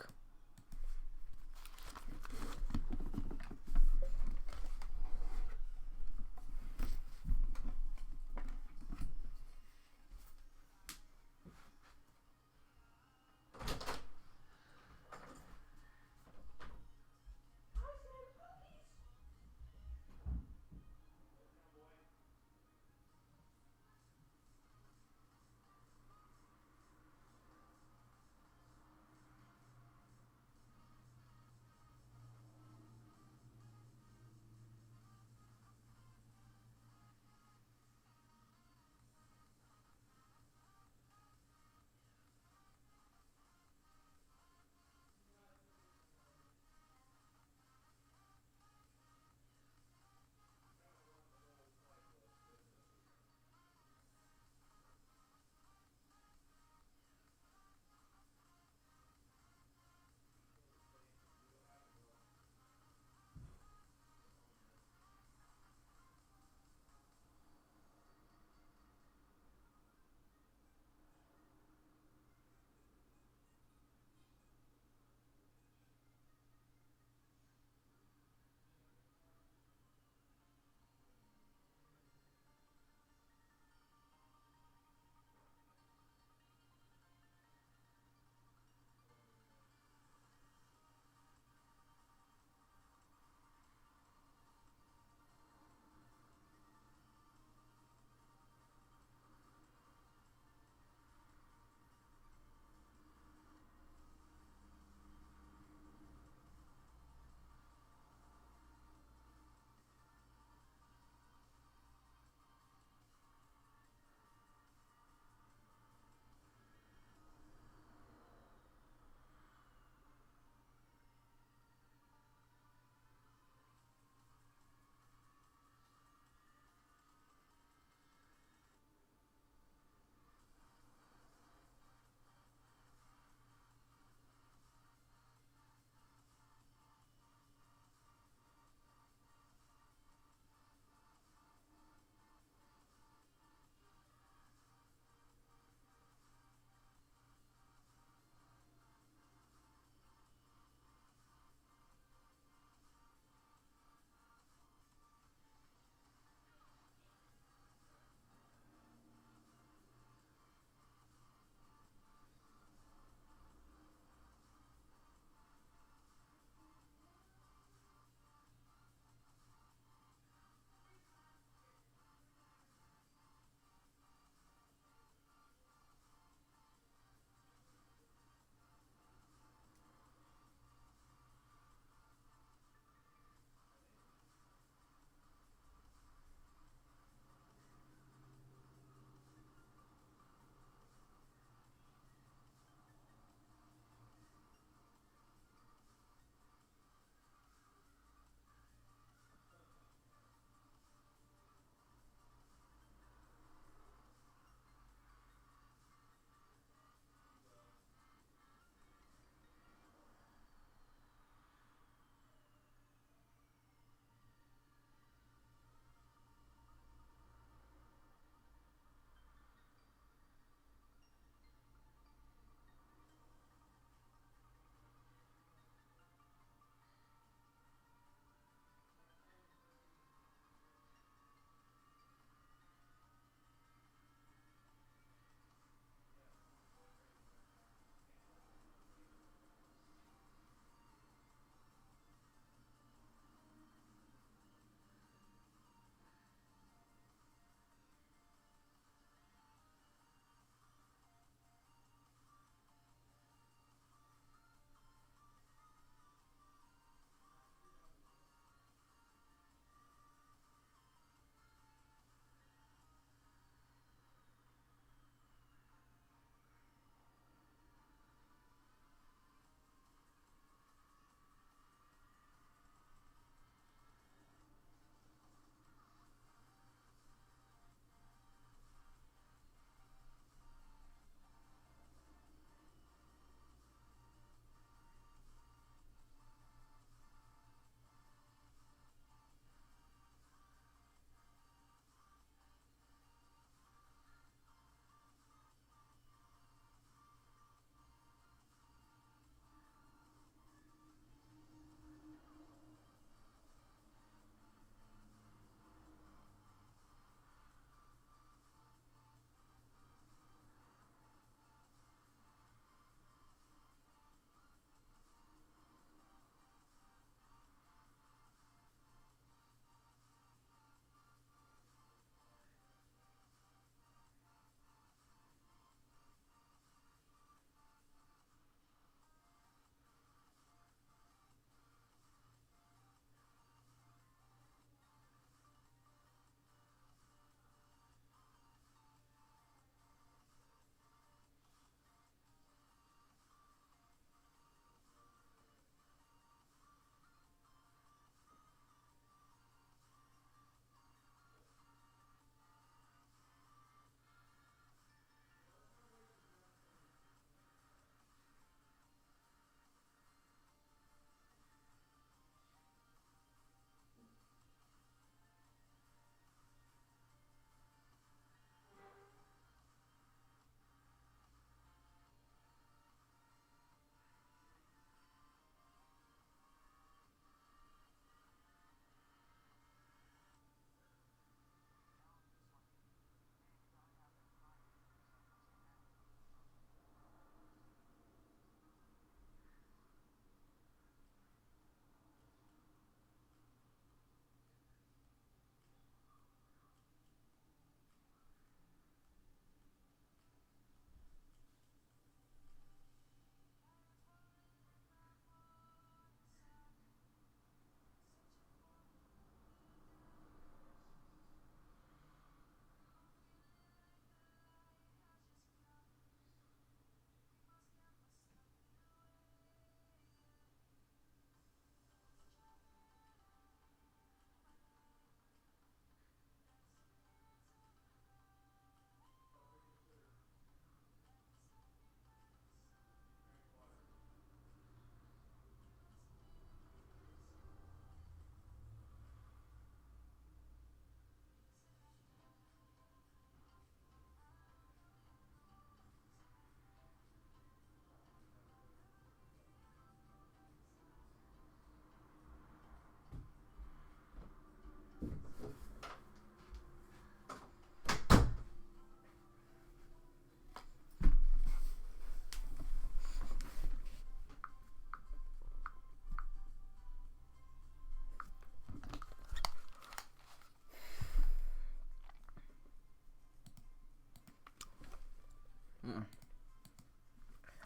Alright,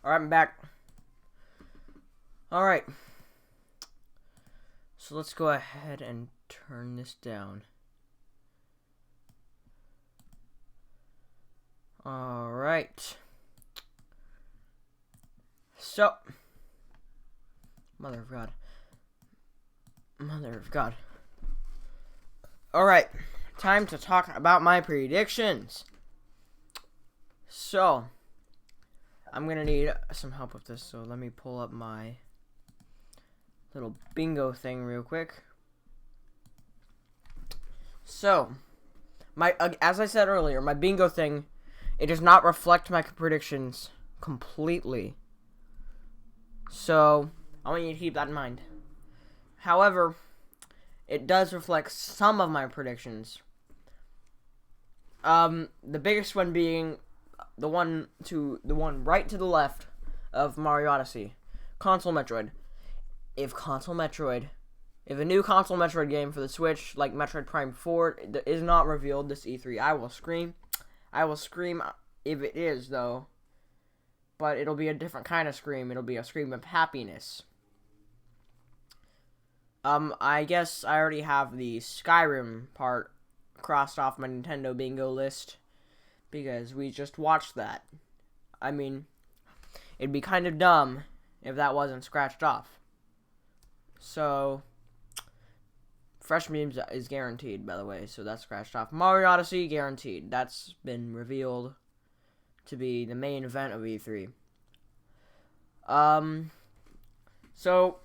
I'm back. Alright. So let's go ahead and turn this down. Alright. So. Mother of God. Mother of God. Alright. Time to talk about my predictions. So. I'm gonna need some help with this, so let me pull up my little bingo thing real quick. So, as I said earlier, my bingo thing, it does not reflect my predictions completely. So, I want you to keep that in mind. However, it does reflect some of my predictions. The biggest one being the one right to the left of Mario Odyssey, Console Metroid. If a new Console Metroid game for the Switch, like Metroid Prime 4, is not revealed this E3, I will scream. I will scream if it is, though. But it'll be a different kind of scream. It'll be a scream of happiness. I guess I already have the Skyrim part crossed off my Nintendo bingo list, because we just watched that. I mean, it'd be kind of dumb if that wasn't scratched off. So, Fresh Memes is guaranteed, by the way, so that's scratched off. Mario Odyssey, guaranteed. That's been revealed to be the main event of E3. So,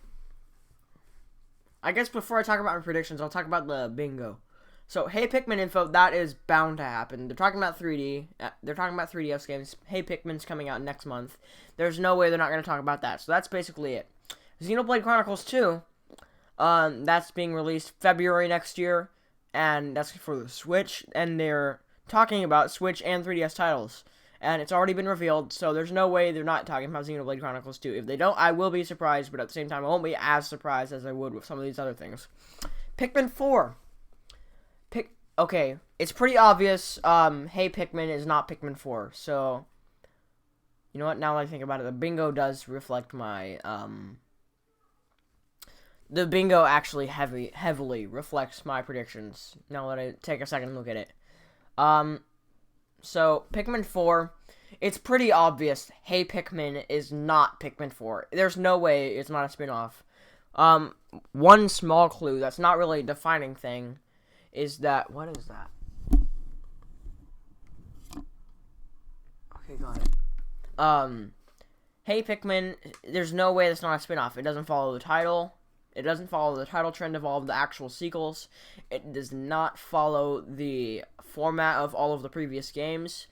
I guess before I talk about my predictions, I'll talk about the bingo. So, Hey Pikmin info, that is bound to happen. They're talking about 3D. They're talking about 3DS games. Hey Pikmin's coming out next month. There's no way they're not going to talk about that. So, that's basically it. Xenoblade Chronicles 2, that's being released February next year, and that's for the Switch, and they're talking about Switch and 3DS titles, and it's already been revealed, so there's no way they're not talking about Xenoblade Chronicles 2. If they don't, I will be surprised, but at the same time, I won't be as surprised as I would with some of these other things. Pikmin 4. Okay, it's pretty obvious, Hey Pikmin is not Pikmin 4, so, you know what, now that I think about it, the bingo does reflect my, the bingo actually heavily reflects my predictions, now that I take a second look at it. So, Pikmin 4, it's pretty obvious Hey Pikmin is not Pikmin 4. There's no way it's not a spin-off. One small clue that's not really a defining thing is that, what is that? Okay, got it. Hey Pikmin, there's no way that's not a spin-off. It doesn't follow the title. It doesn't follow the title trend of all of the actual sequels. It does not follow the format of all of the previous games.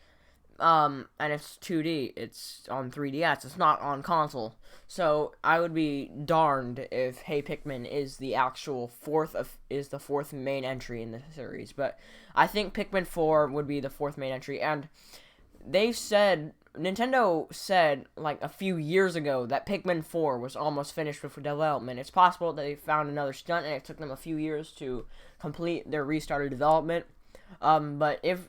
And it's 2D. It's on 3DS. It's not on console. So I would be darned if Hey Pikmin is the actual fourth main entry in the series. But I think Pikmin 4 would be the fourth main entry. And Nintendo said like a few years ago that Pikmin 4 was almost finished with development. It's possible that they found another stunt and it took them a few years to complete their restarted development. But if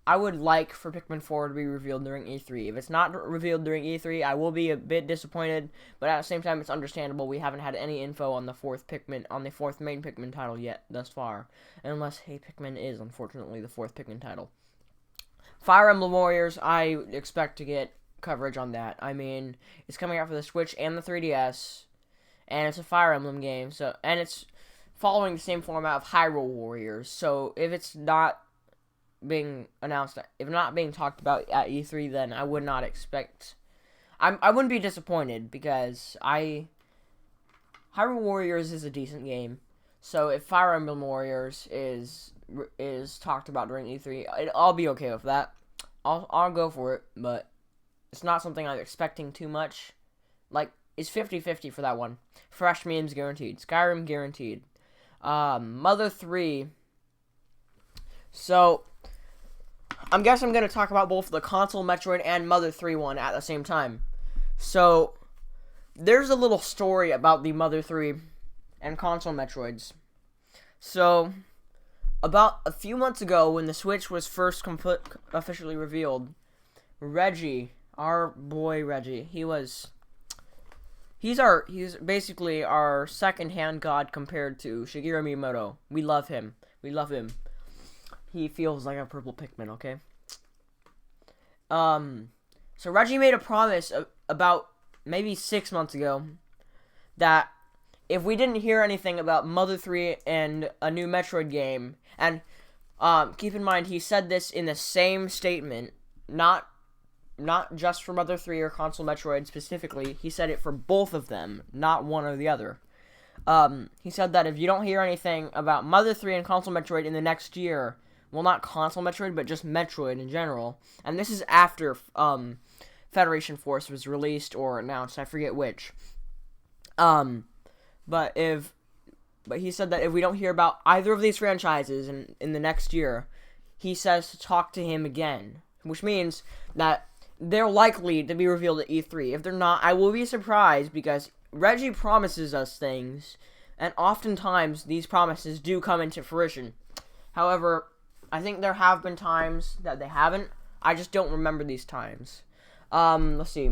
I would like for Pikmin 4 to be revealed during E3. If it's not revealed during E3, I will be a bit disappointed, but at the same time, it's understandable. We haven't had any info on the fourth main Pikmin title yet thus far, unless Hey Pikmin is unfortunately the fourth Pikmin title. Fire Emblem Warriors, I expect to get coverage on that. I mean, it's coming out for the Switch and the 3DS, and it's a Fire Emblem game, and it's following the same format of Hyrule Warriors. So if it's not being announced, if not being talked about at E3, then I would not expect. I wouldn't be disappointed, because Hyrule Warriors is a decent game. So if Fire Emblem Warriors is talked about during E3, I'll be okay with that. I'll go for it, but it's not something I'm expecting too much. Like, it's 50-50 for that one. Fresh Memes guaranteed. Skyrim guaranteed. Mother 3. So, I guess I'm going to talk about both the console Metroid and Mother 3 one at the same time. So, there's a little story about the Mother 3 and console Metroids. So, about a few months ago, when the Switch was first officially revealed, Reggie, Our boy Reggie. He's basically our second-hand god compared to Shigeru Miyamoto. We love him. We love him. He feels like a purple Pikmin, okay? So Reggie made a promise about maybe 6 months ago that if we didn't hear anything about Mother 3 and a new Metroid game, and keep in mind he said this in the same statement, not just for Mother 3 or Console Metroid specifically, he said it for both of them, not one or the other. He said that if you don't hear anything about Mother 3 and Console Metroid in the next year, well, not Console Metroid, but just Metroid in general, and this is after Federation Force was released or announced, I forget which. But he said that if we don't hear about either of these franchises in the next year, he says to talk to him again, which means that they're likely to be revealed at E3. If they're not, I will be surprised, because Reggie promises us things, and oftentimes these promises do come into fruition. However, I think there have been times that they haven't. I just don't remember these times. Let's see.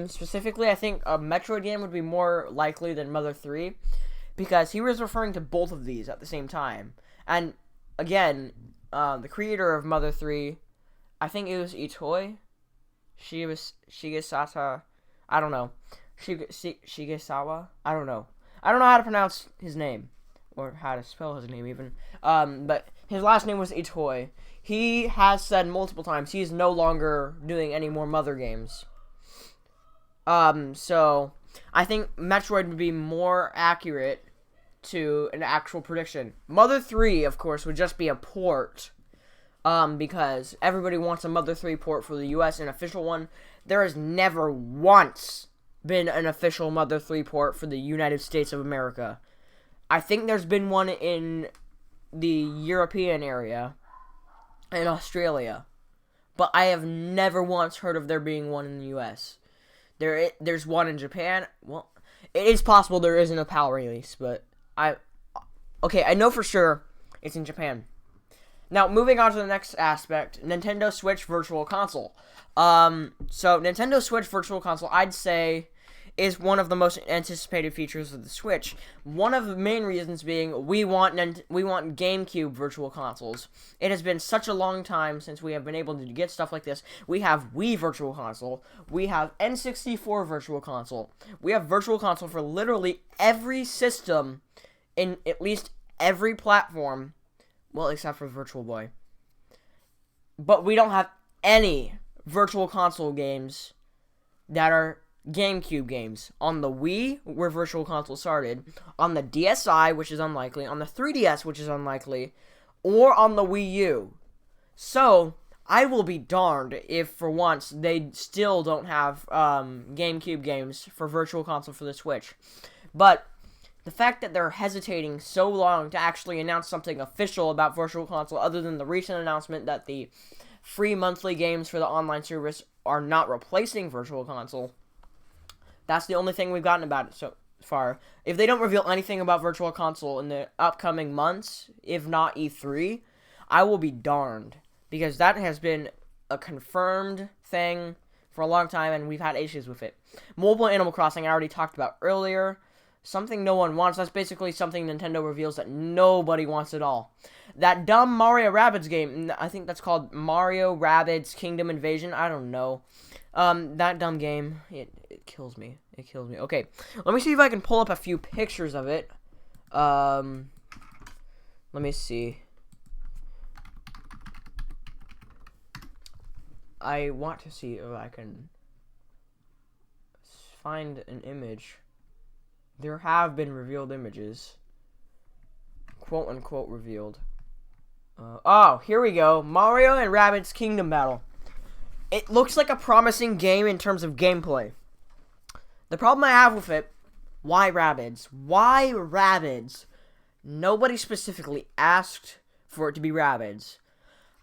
Specifically, I think a Metroid game would be more likely than Mother 3, because he was referring to both of these at the same time. And again, the creator of Mother 3, I think it was Itoi. Shigesata. I don't know. Shigesawa? I don't know. I don't know how to pronounce his name, or how to spell his name even. But his last name was Itoi. He has said multiple times he's no longer doing any more Mother games. So I think Metroid would be more accurate to an actual prediction. Mother 3, of course, would just be a port, because everybody wants a Mother 3 port for the US, an official one. There has never once been an official Mother 3 port for the United States of America. I think there's been one in the European area, in Australia, but I have never once heard of there being one in the US. There's one in Japan. Well, it is possible there isn't a PAL release, but I know for sure it's in Japan. Now, moving on to the next aspect, Nintendo Switch Virtual Console. So Nintendo Switch Virtual Console, I'd say, is one of the most anticipated features of the Switch. One of the main reasons being we want GameCube Virtual Consoles. It has been such a long time since we have been able to get stuff like this. We have Wii Virtual Console. We have N64 Virtual Console. We have Virtual Console for literally every system in at least every platform. Well, except for Virtual Boy. But we don't have any Virtual Console games that are GameCube games. On the Wii, where Virtual Console started, on the DSi, which is unlikely, on the 3DS, which is unlikely, or on the Wii U. So, I will be darned if, for once, they still don't have GameCube games for Virtual Console for the Switch. But the fact that they're hesitating so long to actually announce something official about Virtual Console, other than the recent announcement that the free monthly games for the online service are not replacing Virtual Console, that's the only thing we've gotten about it so far. If they don't reveal anything about Virtual Console in the upcoming months, if not E3, I will be darned. Because that has been a confirmed thing for a long time, and we've had issues with it. Mobile Animal Crossing, I already talked about earlier. Something no one wants. That's basically something Nintendo reveals that nobody wants at all. That dumb Mario Rabbids game, I think that's called Mario Rabbids Kingdom Invasion. I don't know. That dumb game, it kills me. It kills me. Okay, let me see if I can pull up a few pictures of it. Let me see. I want to see if I can find an image. There have been revealed images. Quote unquote revealed. Oh, here we go. Mario and Rabbids Kingdom Battle. It looks like a promising game in terms of gameplay. The problem I have with it, why Rabbids? Why Rabbids? Nobody specifically asked for it to be Rabbids.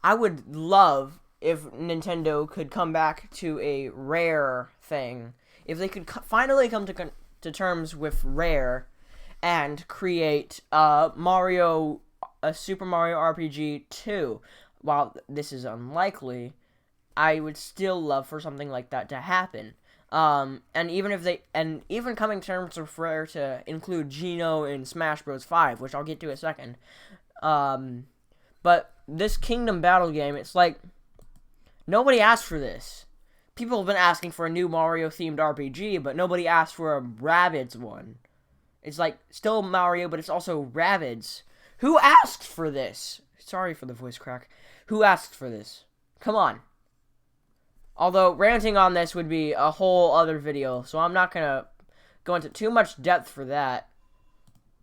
I would love if Nintendo could come back to a Rare thing. If they could finally come to terms with Rare and create a Super Mario RPG 2. While this is unlikely, I would still love for something like that to happen. And even coming to terms with Rare to include Geno in Smash Bros. 5, which I'll get to in a second. But this Kingdom Battle game, it's like, nobody asked for this. People have been asking for a new Mario-themed RPG, but nobody asked for a Rabbids one. It's like, still Mario, but it's also Rabbids. Who asked for this? Sorry for the voice crack. Who asked for this? Come on. Although, ranting on this would be a whole other video, so I'm not gonna go into too much depth for that.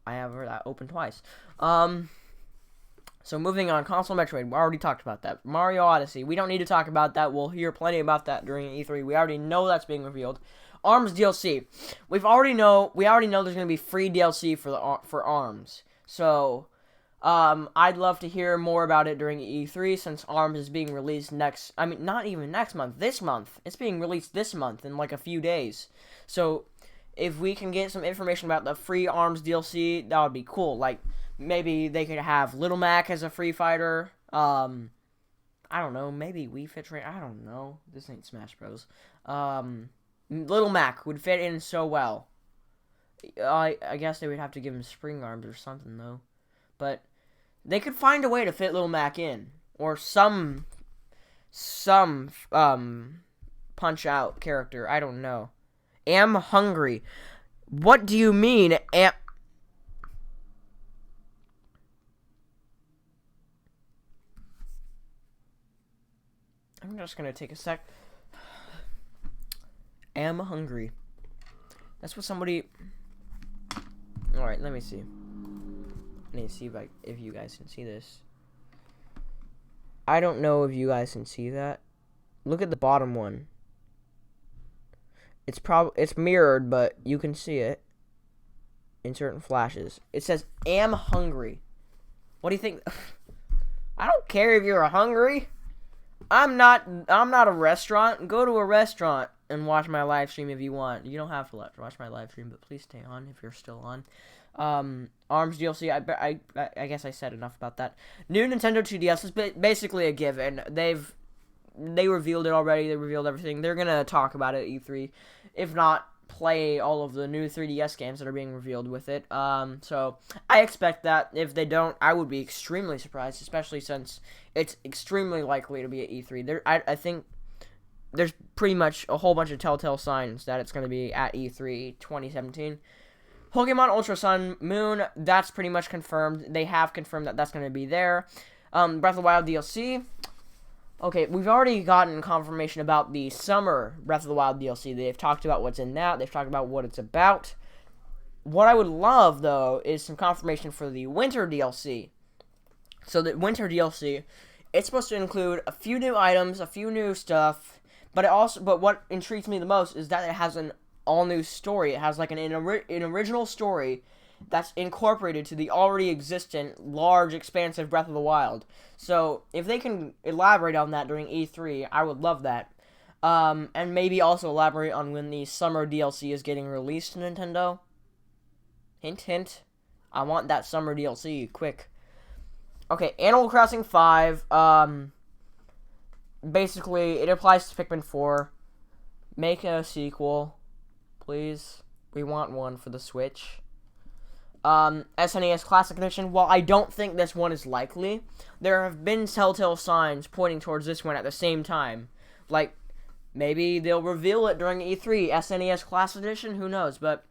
I have that open twice. So moving on, Console Metroid, we already talked about that. Mario Odyssey, we don't need to talk about that. We'll hear plenty about that during E3. We already know that's being revealed. ARMS DLC. We already know there's gonna be free DLC for ARMS. So, I'd love to hear more about it during E3 since ARMS is being released not even next month, this month. It's being released this month in like a few days. So, if we can get some information about the free ARMS DLC, that would be cool. Like, maybe they could have Little Mac as a free fighter. I don't know, maybe Wii Fit Train, I don't know. This ain't Smash Bros. Little Mac would fit in so well. I guess they would have to give him spring arms or something, though. But they could find a way to fit Little Mac in. Or some Punch-Out character. I don't know. Am hungry. What do you mean, I'm just gonna take a sec. Am hungry. That's what somebody... Alright, let me see. I need to see if you guys can see this. I don't know if you guys can see that. Look at the bottom one. It's mirrored, but you can see it in certain flashes. It says, am hungry. What do you think? I don't care if you're hungry. I'm not a restaurant. Go to a restaurant and watch my live stream if you want. You don't have to watch my live stream, but please stay on if you're still on. ARMS DLC, I guess I said enough about that. New Nintendo 2DS is basically a given. They revealed it already. They revealed everything. They're gonna talk about it at E3. If not, play all of the new 3DS games that are being revealed with it. So I expect that. If they don't, I would be extremely surprised, especially since it's extremely likely to be at E3. I think there's pretty much a whole bunch of telltale signs that it's going to be at E3 2017. Pokemon Ultra Sun Moon, that's pretty much confirmed. They have confirmed that that's going to be there. Breath of the Wild DLC. Okay, we've already gotten confirmation about the summer Breath of the Wild DLC. They've talked about what's in that. They've talked about what it's about. What I would love, though, is some confirmation for the winter DLC. So the winter DLC, it's supposed to include a few new items, a few new stuff, but what intrigues me the most is that it has an all-new story. It has like an original story that's incorporated to the already existent, large, expansive Breath of the Wild. So, if they can elaborate on that during E3, I would love that. And maybe also elaborate on when the summer DLC is getting released to Nintendo. Hint, hint. I want that summer DLC, quick. Okay, Animal Crossing 5, basically, it applies to Pikmin 4. Make a sequel, please. We want one for the Switch. SNES Classic Edition, while I don't think this one is likely, there have been telltale signs pointing towards this one at the same time. Like, maybe they'll reveal it during E3, SNES Classic Edition, who knows, but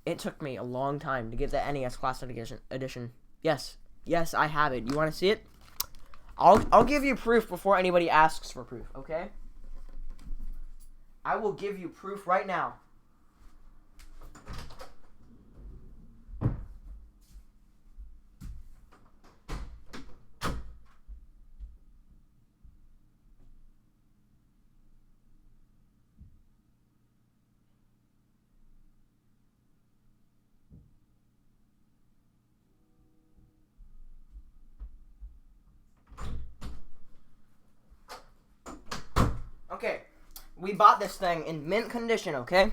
it took me a long time to get the NES Classic Edition. Yes, I have it. You want to see it? I'll give you proof before anybody asks for proof, okay? I will give you proof right now. Okay, we bought this thing in mint condition, okay?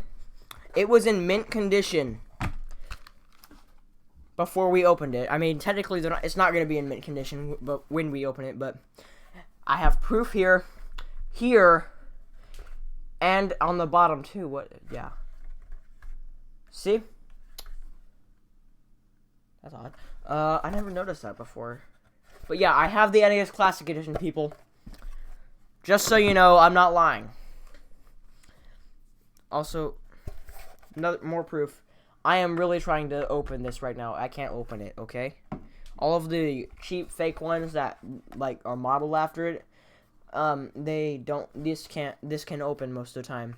It was in mint condition before we opened it. I mean, technically, it's not going to be in mint condition but when we open it, but I have proof here. here and on the bottom too. What? Yeah. See? That's odd. I never noticed that before. But yeah, I have the NES Classic Edition, people. Just so you know, I'm not lying. Also, more proof. I am really trying to open this right now. I can't open it, okay? All of the cheap fake ones that like are modeled after it, they don't. This can open most of the time.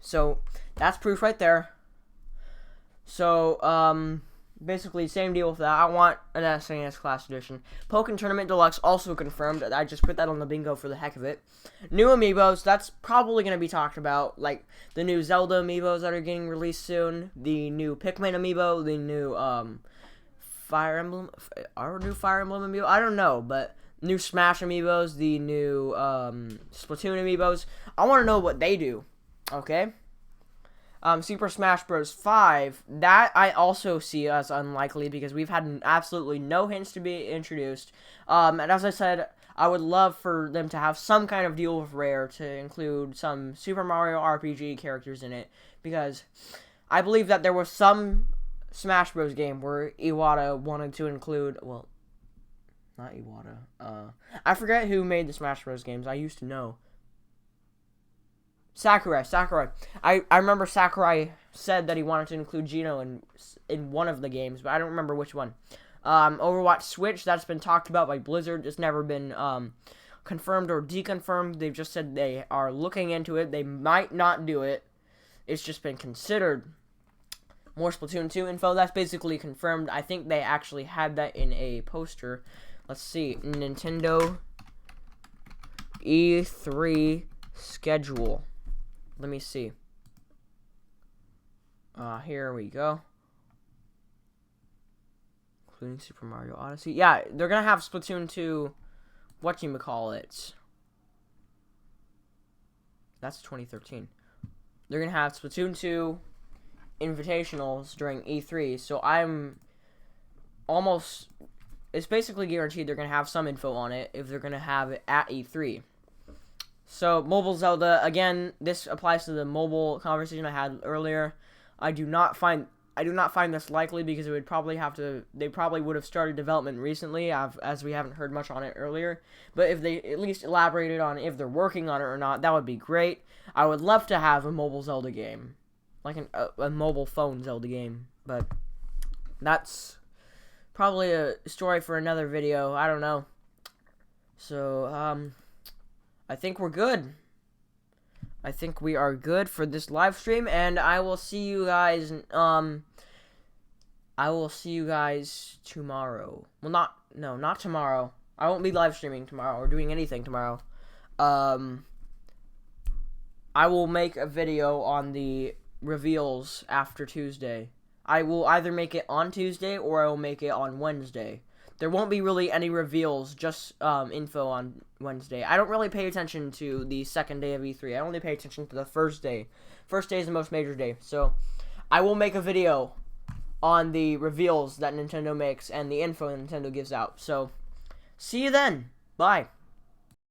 So that's proof right there. So basically same deal with that. I want an SNES Classic Edition. Pokken Tournament Deluxe also confirmed. I just put that on the bingo for the heck of it. New amiibos, that's probably going to be talked about, like the new Zelda amiibos that are getting released soon, the new Pikmin amiibo, the new Fire Emblem amiibo, I don't know, but new Smash amiibos, the new Splatoon amiibos. I want to know what they do, okay? Super Smash Bros. 5, that I also see as unlikely because we've had absolutely no hints to be introduced. And as I said, I would love for them to have some kind of deal with Rare to include some Super Mario RPG characters in it, because I believe that there was some Smash Bros. Game where Iwata wanted to include, well, not Iwata, I forget who made the Smash Bros. Games. I used to know. Sakurai. I remember Sakurai said that he wanted to include Geno in one of the games, but I don't remember which one. Overwatch Switch, that's been talked about by Blizzard. It's never been confirmed or deconfirmed. They've just said they are looking into it. They might not do it. It's just been considered. More Splatoon 2 info. That's basically confirmed. I think they actually had that in a poster. Let's see. Nintendo E3 schedule. Let me see. Here we go. Including Super Mario Odyssey. Yeah, they're gonna have Splatoon 2. Whatchamacallit. That's 2013. They're gonna have Splatoon 2 invitationals during E3. So I'm almost. It's basically guaranteed they're gonna have some info on it if they're gonna have it at E3. So, Mobile Zelda, again, this applies to the mobile conversation I had earlier. I do not find this likely because it would probably they probably would have started development recently, as we haven't heard much on it earlier. But if they at least elaborated on if they're working on it or not, that would be great. I would love to have a mobile Zelda game. Like a mobile phone Zelda game. But that's probably a story for another video. I don't know. So, I think we're good. I think we are good for this live stream, and I will see you guys, tomorrow. Well, not tomorrow. I won't be live streaming tomorrow or doing anything tomorrow. I will make a video on the reveals after Tuesday. I will either make it on Tuesday or I will make it on Wednesday. There won't be really any reveals, just info on Wednesday. I don't really pay attention to the second day of E3. I only pay attention to the first day. First day is the most major day. So, I will make a video on the reveals that Nintendo makes and the info Nintendo gives out. So, see you then. Bye.